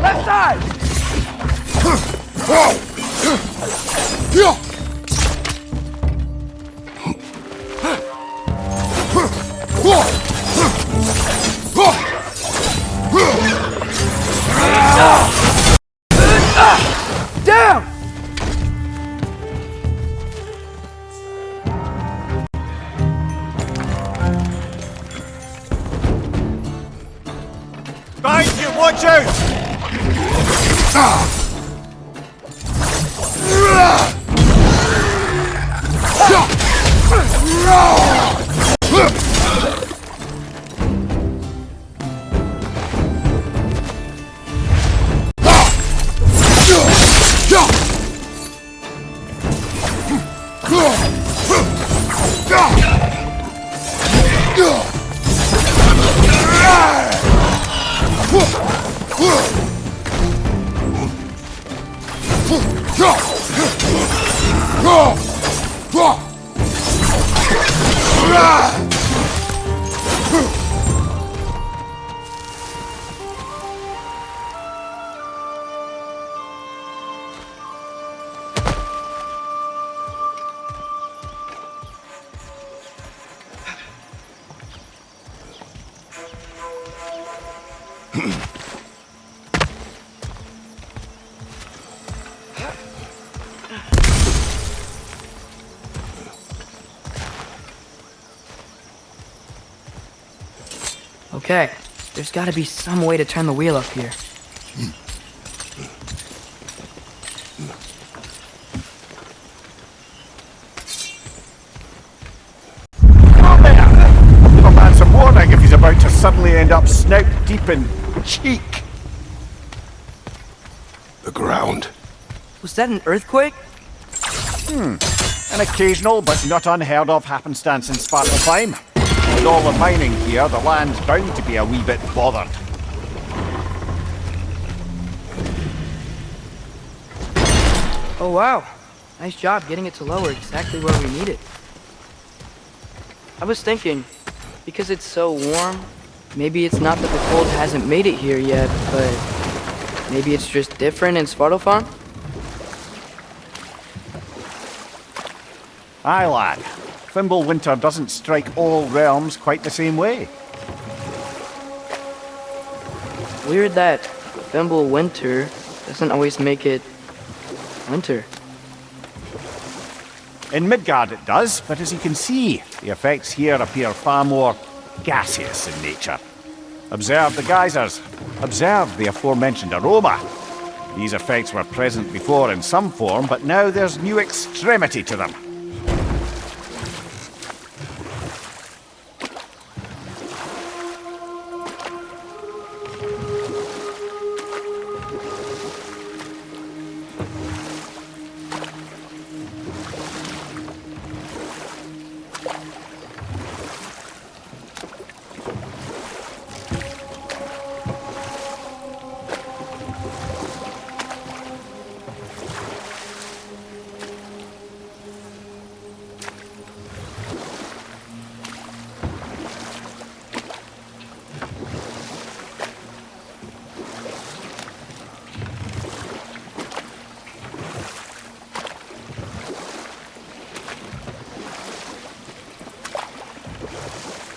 Speaker 3: Left side! Down!
Speaker 7: Behind you, watch out!
Speaker 3: Okay, there's gotta be some way to turn the wheel up here.
Speaker 7: Give a man some warning if he's about to suddenly end up snout deep in cheek.
Speaker 2: The ground.
Speaker 3: Was that an earthquake?
Speaker 7: An occasional but not unheard of happenstance in Svartalfheim. With all the mining here, the land's bound to be a wee bit bothered.
Speaker 3: Oh wow, nice job getting it to lower exactly where we need it. I was thinking, because it's so warm, maybe it's not that the cold hasn't made it here yet, but maybe it's just different in Svartalfheim?
Speaker 7: Aye, lad. Fimbulwinter doesn't strike all realms quite the same way.
Speaker 3: Weird that Fimbulwinter doesn't always make it winter.
Speaker 7: In Midgard it does, but as you can see, the effects here appear far more gaseous in nature. Observe the geysers. Observe the aforementioned aroma. These effects were present before in some form, but now there's new extremity to them.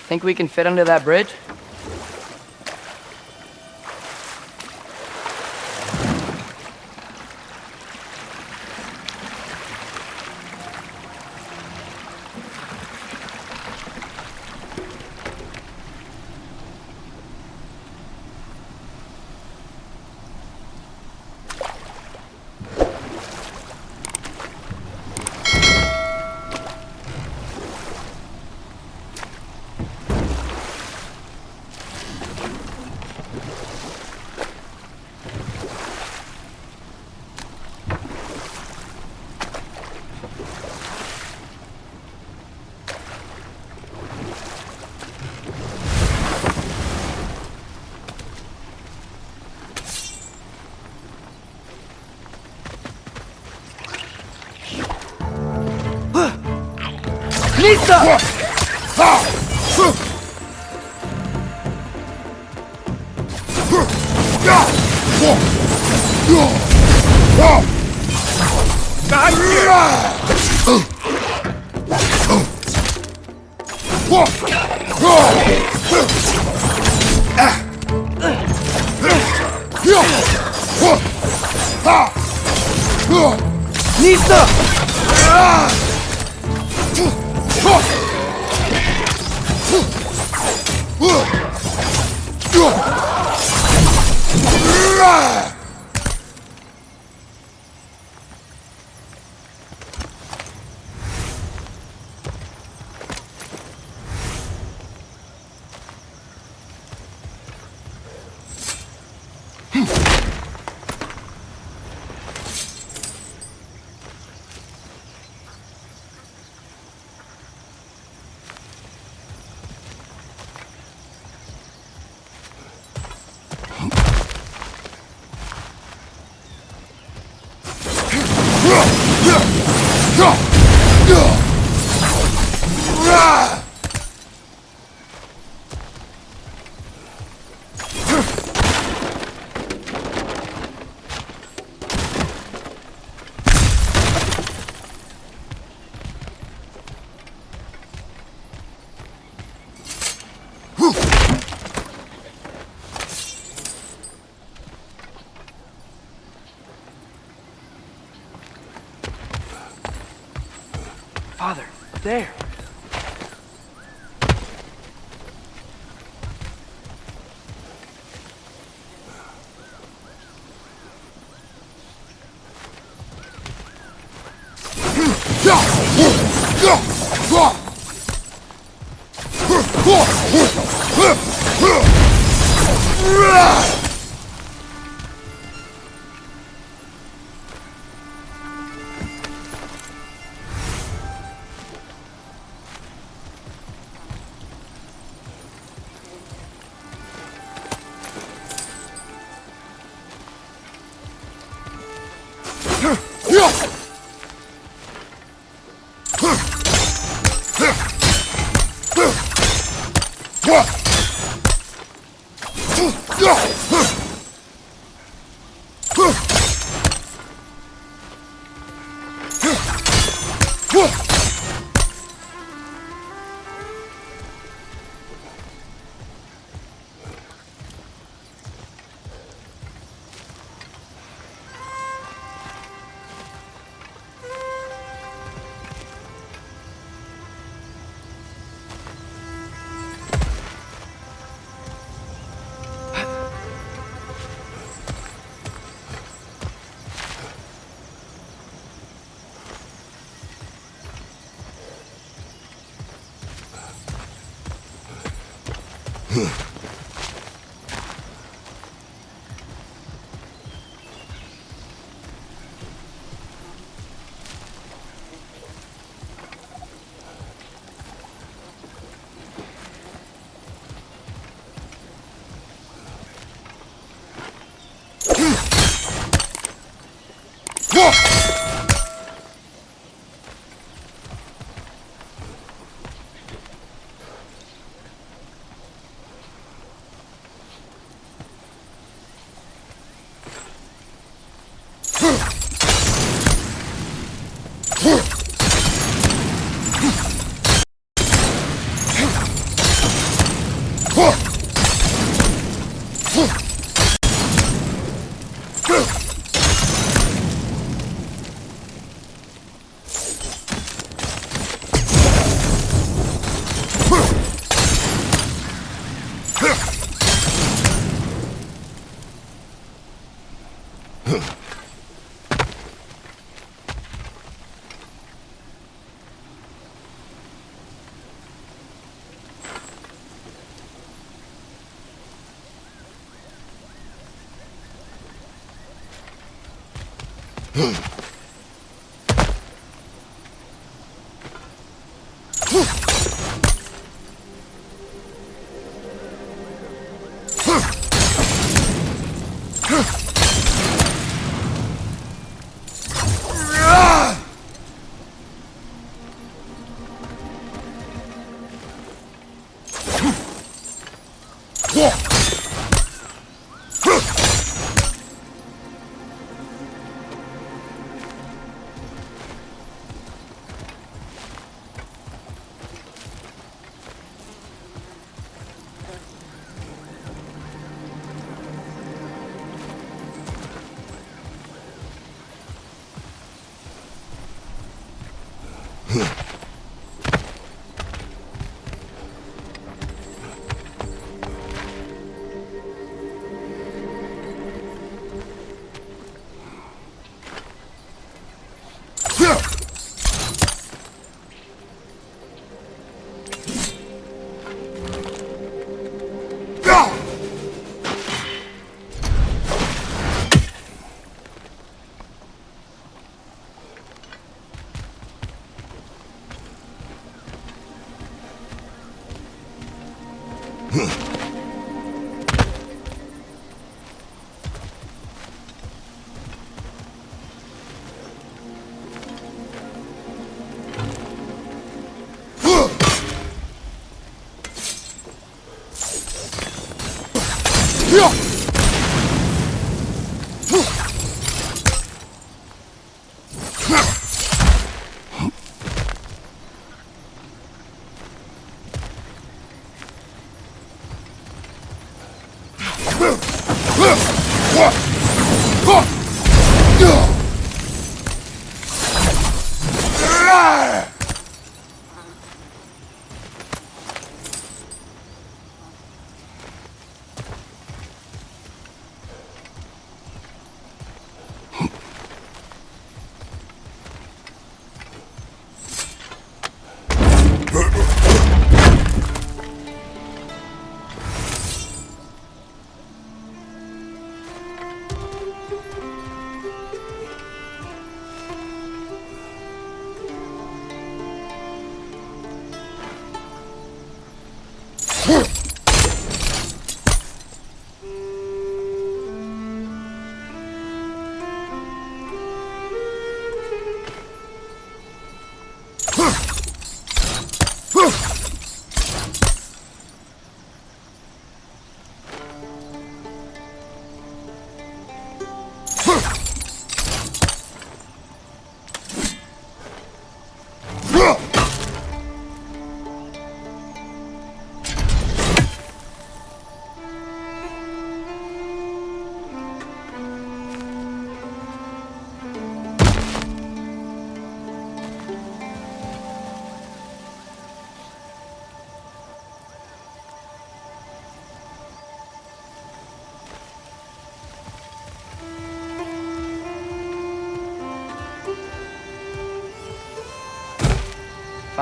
Speaker 3: Think we can fit under that bridge? Lisa! Father, there.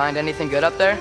Speaker 3: Find anything good up there?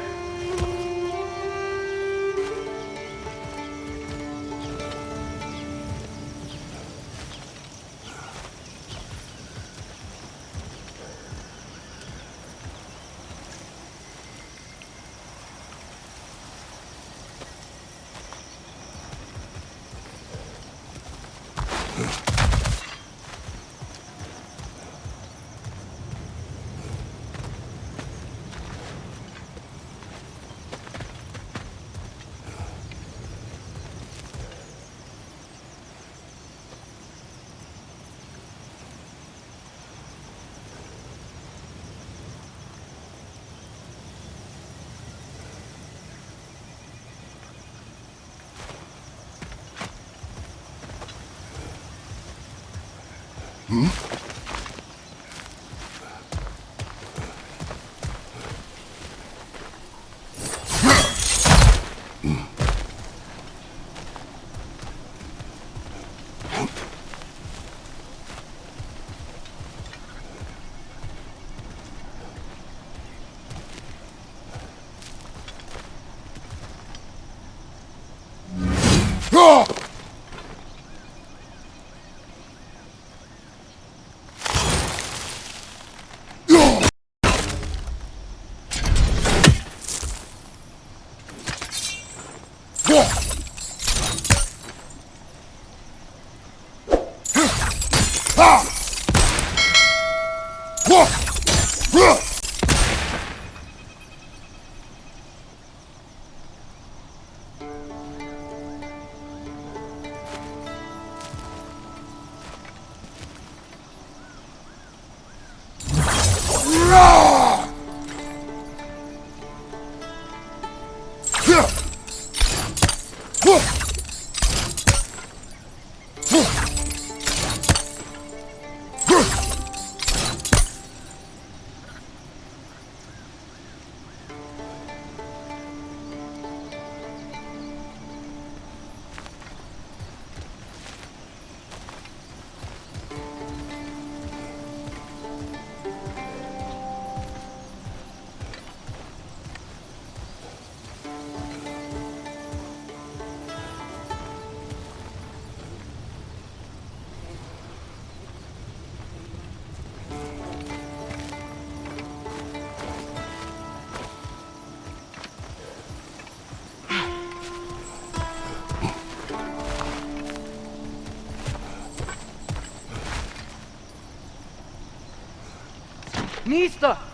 Speaker 3: Nista!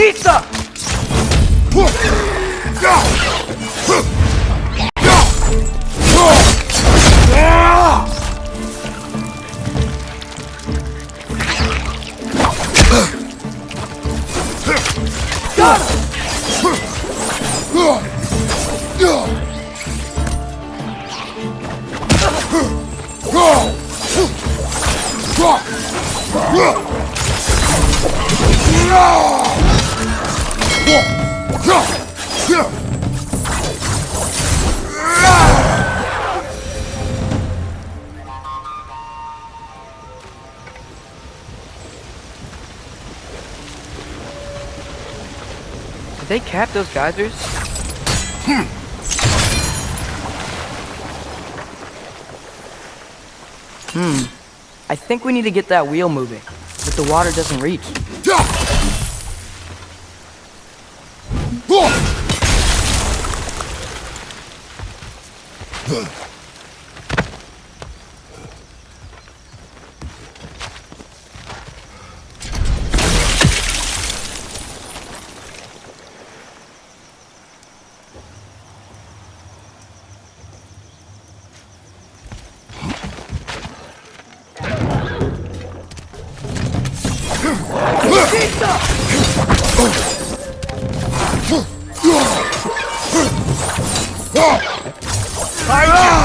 Speaker 3: Pizza! Got him! Did they cap those geysers? I think we need to get that wheel moving, but the water doesn't reach.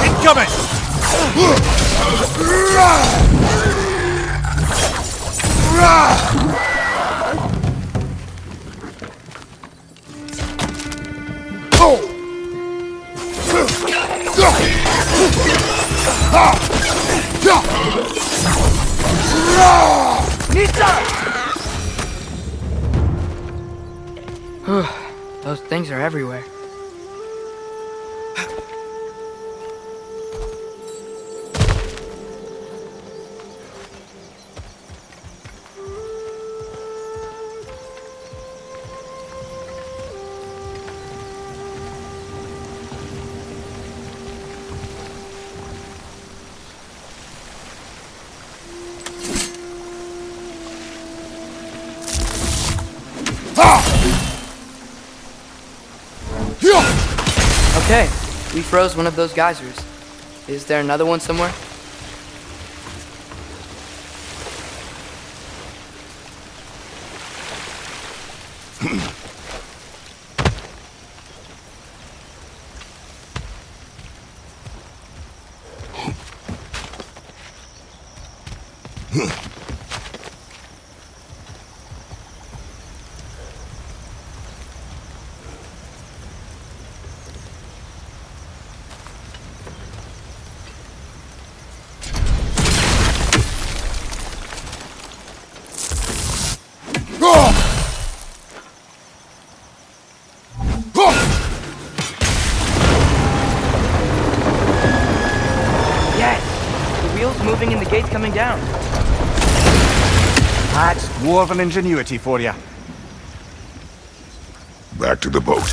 Speaker 7: Incoming!
Speaker 3: Those things are everywhere. Okay, we froze one of those geysers. Is there another one somewhere? Moving and the gate's coming down.
Speaker 7: That's dwarven ingenuity for you.
Speaker 2: Back to the boat.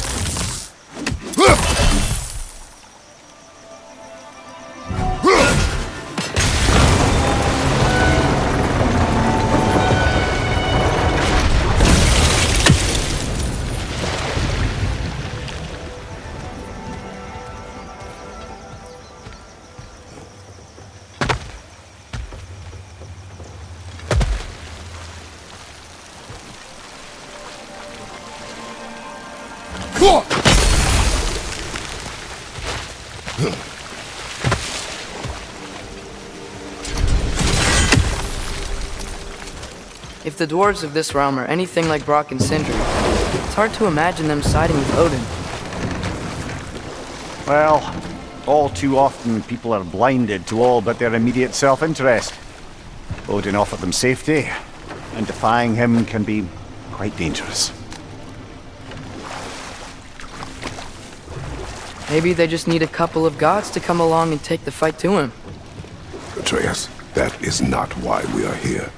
Speaker 3: If the dwarves of this realm are anything like Brock and Sindri, it's hard to imagine them siding with Odin.
Speaker 7: Well, all too often people are blinded to all but their immediate self-interest. Odin offered them safety, and defying him can be quite dangerous.
Speaker 3: Maybe they just need a couple of gods to come along and take the fight to him.
Speaker 2: Atreus, that is not why we are here.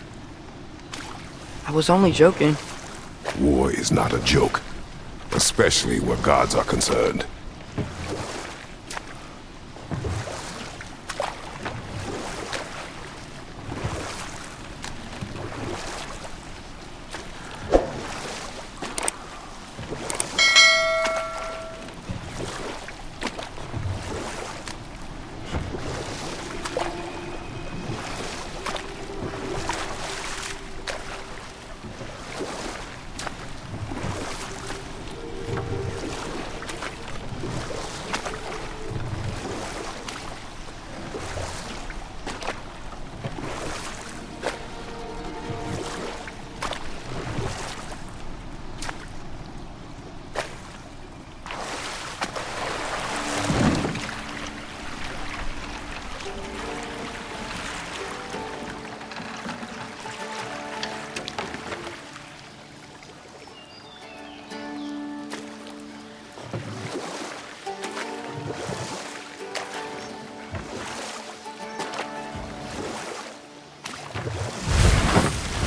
Speaker 3: I was only joking.
Speaker 2: War is not a joke, especially where gods are concerned.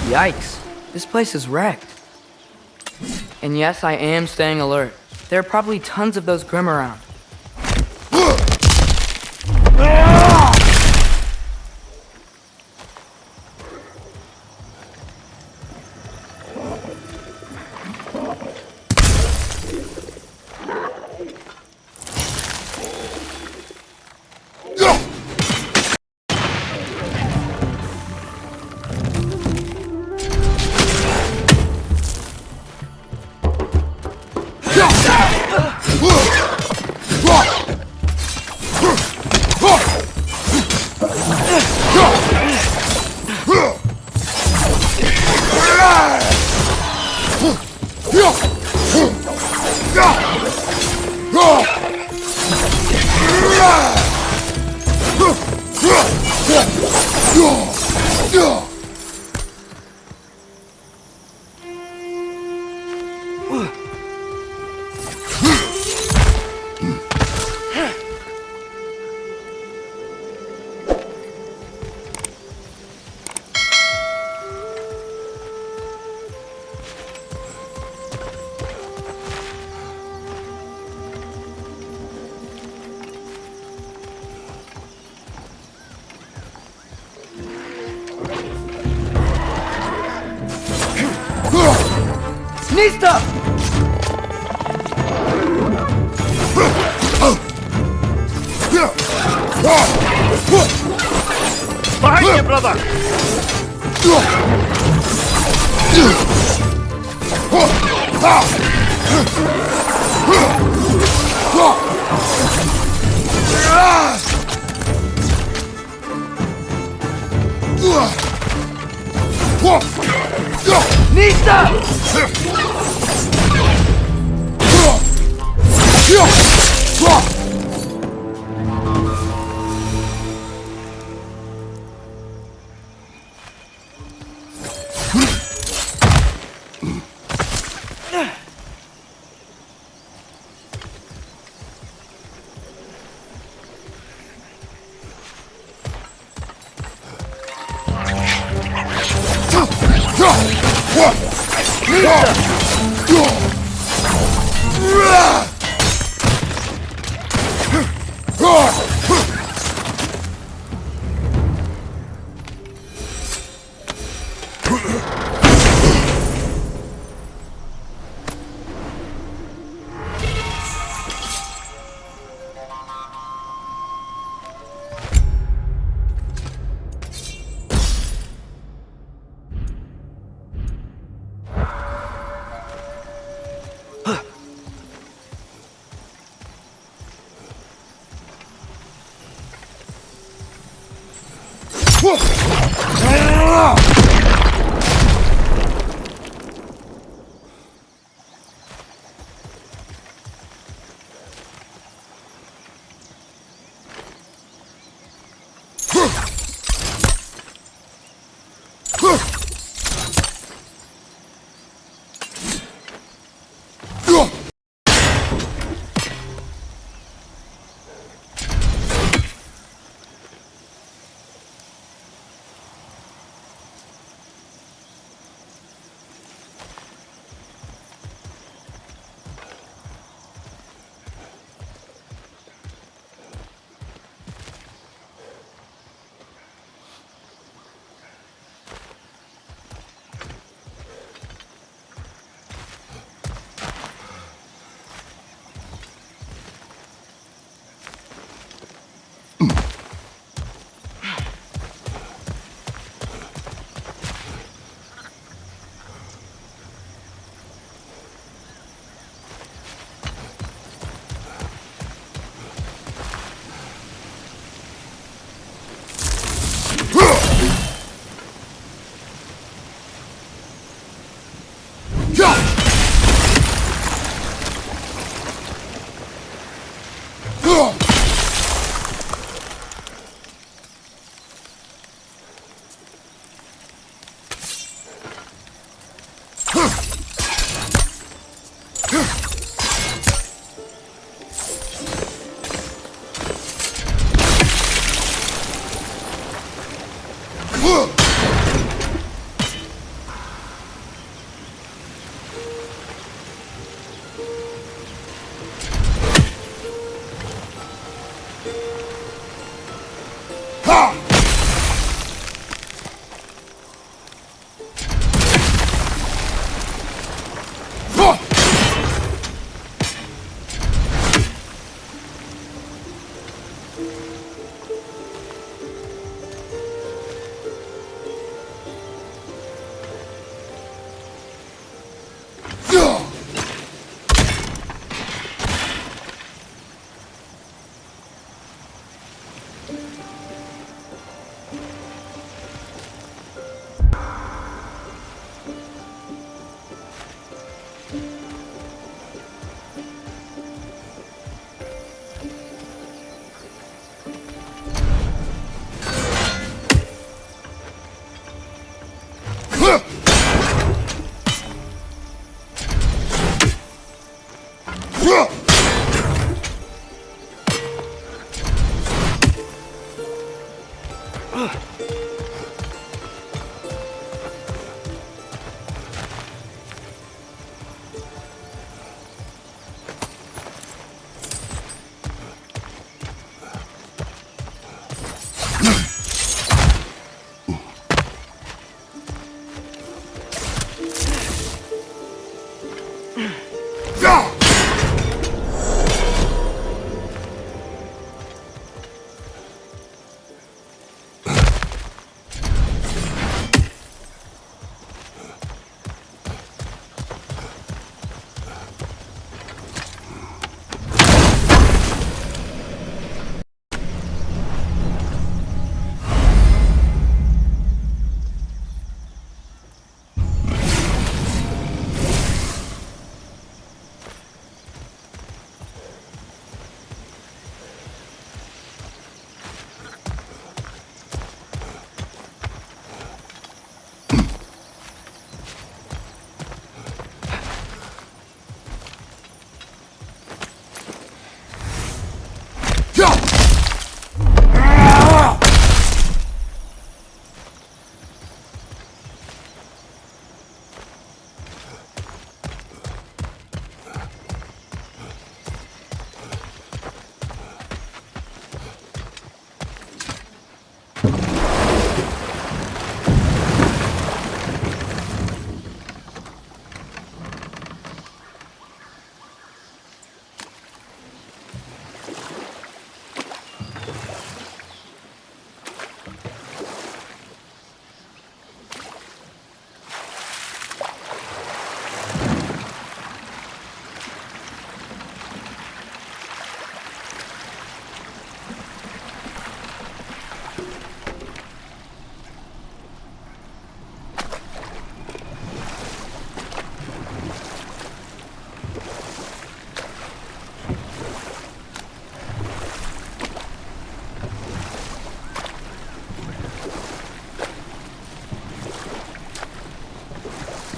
Speaker 3: Yikes. This place is wrecked. And yes, I am staying alert. There are probably tons of those Grim around. Nista!
Speaker 1: Behind you, brother!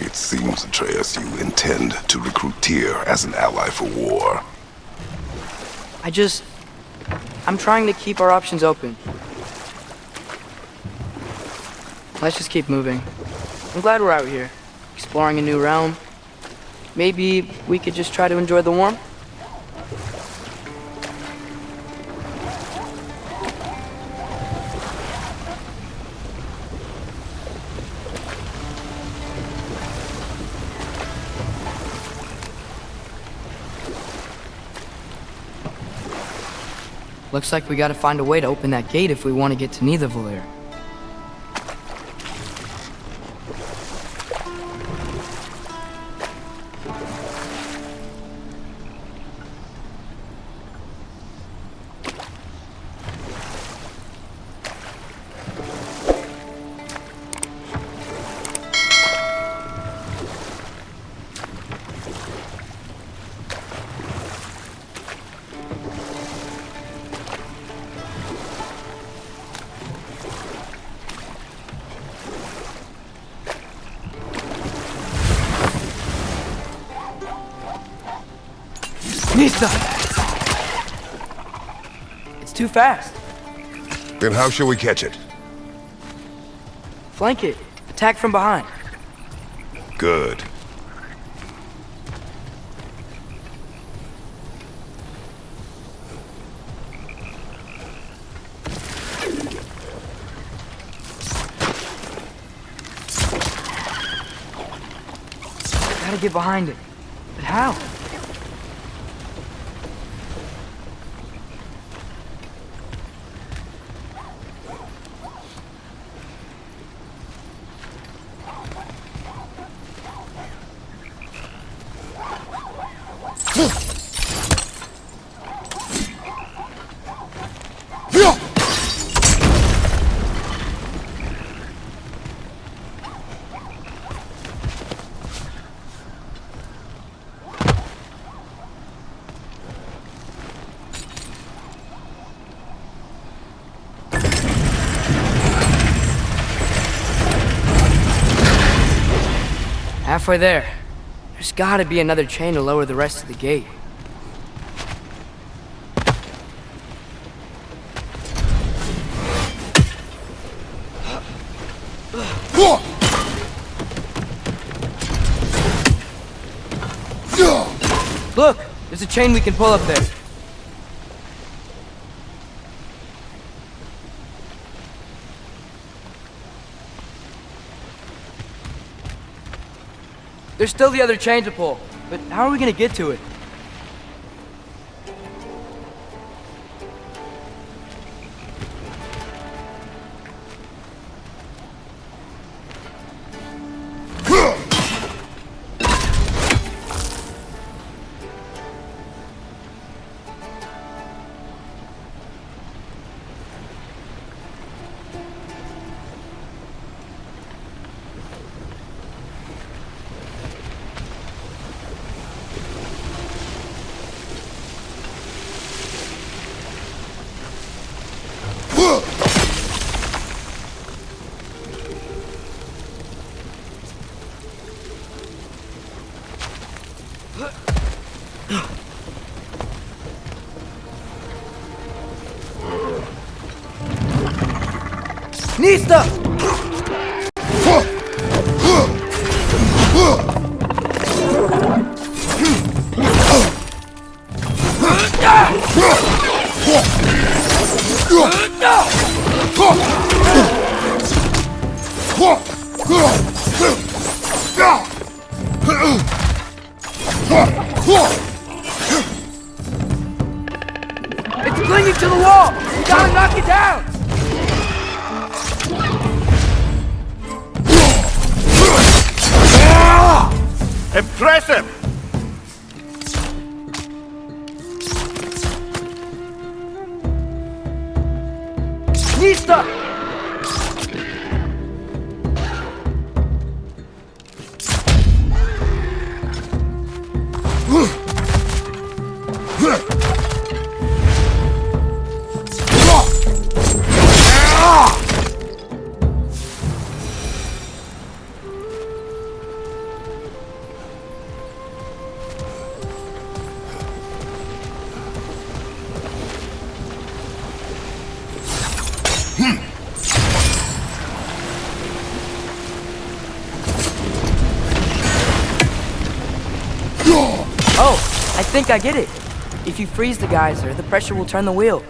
Speaker 2: It seems, Atreus, you intend to recruit Tyr as an ally for war.
Speaker 3: I'm trying to keep our options open. Let's just keep moving. I'm glad we're out here, exploring a new realm. Maybe we could just try to enjoy the warmth? Looks like we gotta find a way to open that gate if we want to get to Nidavellir. It's too fast.
Speaker 2: Then how shall we catch it?
Speaker 3: Flank it. Attack from behind.
Speaker 2: Good.
Speaker 3: Gotta get behind it. But how? Halfway there. There's gotta be another chain to lower the rest of the gate. Look! There's a chain we can pull up there. There's still the other chain to pull, but how are we gonna get to it? Nista! It's clinging to the wall! We gotta knock it down!
Speaker 7: Impressive!
Speaker 3: Nista! Oh, I think I get it. If you freeze the geyser, the pressure will turn the wheel.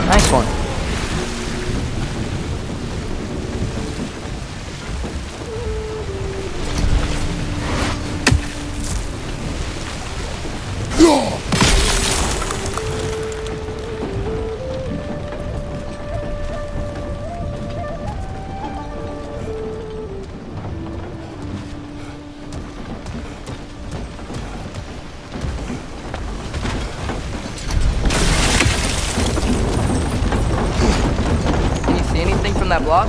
Speaker 3: Nice one. from that block?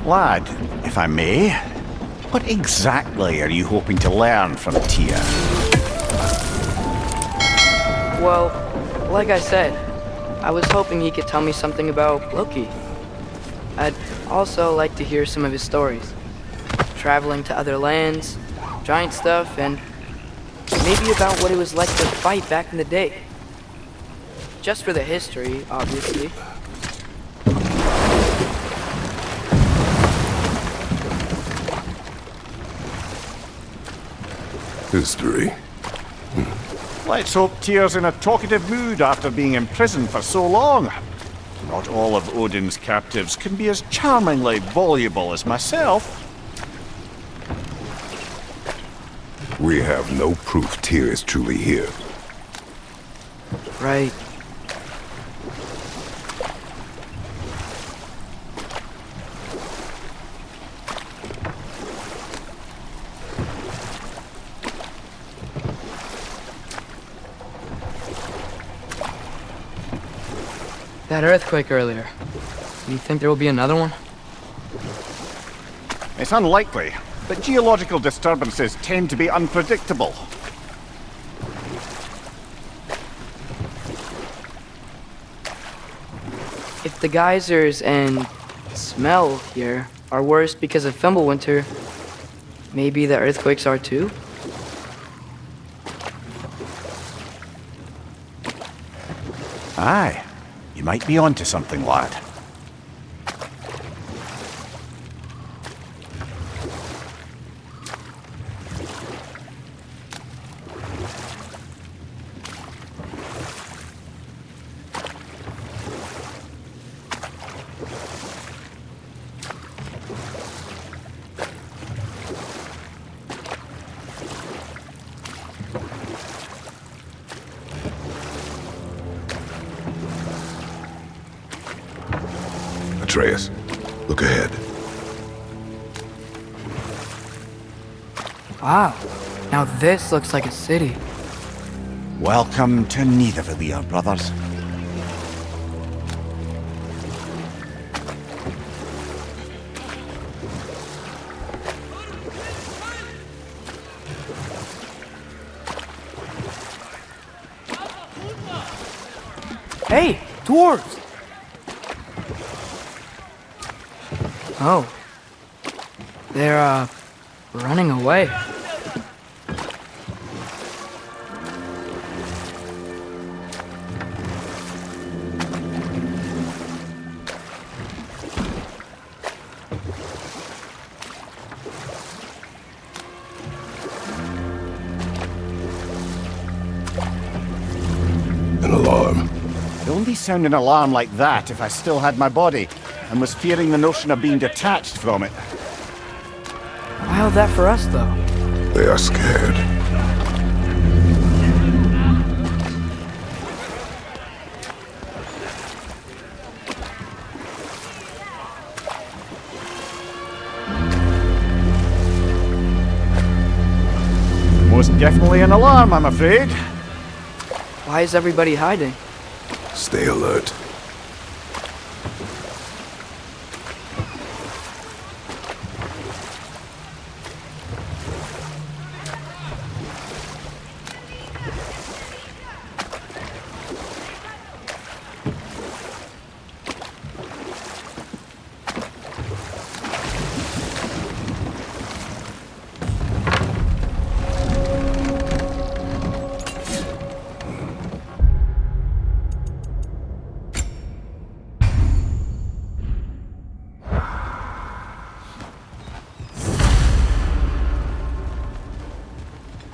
Speaker 7: Lad, if I may, what exactly are you hoping to learn from Tyr?
Speaker 3: Well, like I said, I was hoping he could tell me something about Loki. I'd also like to hear some of his stories. Traveling to other lands, giant stuff, and maybe about what it was like to fight back in the day. Just for the history, obviously.
Speaker 2: History.
Speaker 7: Let's hope Tyr's in a talkative mood after being imprisoned for so long. Not all of Odin's captives can be as charmingly voluble as myself.
Speaker 2: We have no proof Tyr is truly here.
Speaker 3: Right. That earthquake earlier. Do you think there will be another one?
Speaker 7: It's unlikely, but geological disturbances tend to be unpredictable.
Speaker 3: If the geysers and smell here are worse because of Fimbulwinter, maybe the earthquakes are too?
Speaker 7: Aye, you might be onto something, lad.
Speaker 2: Atreus, look ahead.
Speaker 3: Wow. Now this looks like a city.
Speaker 7: Welcome to Nidavellir, brothers.
Speaker 3: Hey, dwarves! Oh. They're, running away.
Speaker 2: An alarm.
Speaker 7: I'd only sound an alarm like that if I still had my body, and was fearing the notion of being detached from it.
Speaker 3: Why all that for us, though?
Speaker 2: They are scared.
Speaker 7: Most definitely an alarm, I'm afraid.
Speaker 3: Why is everybody hiding?
Speaker 2: Stay alert.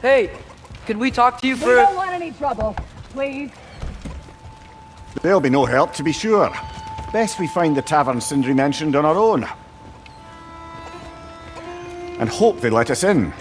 Speaker 3: Hey, could we talk to you
Speaker 6: We
Speaker 3: for...
Speaker 6: don't want any trouble. please.
Speaker 7: There'll be no help, to be sure. Best we find the tavern Sindri mentioned on our own. And hope they let us in.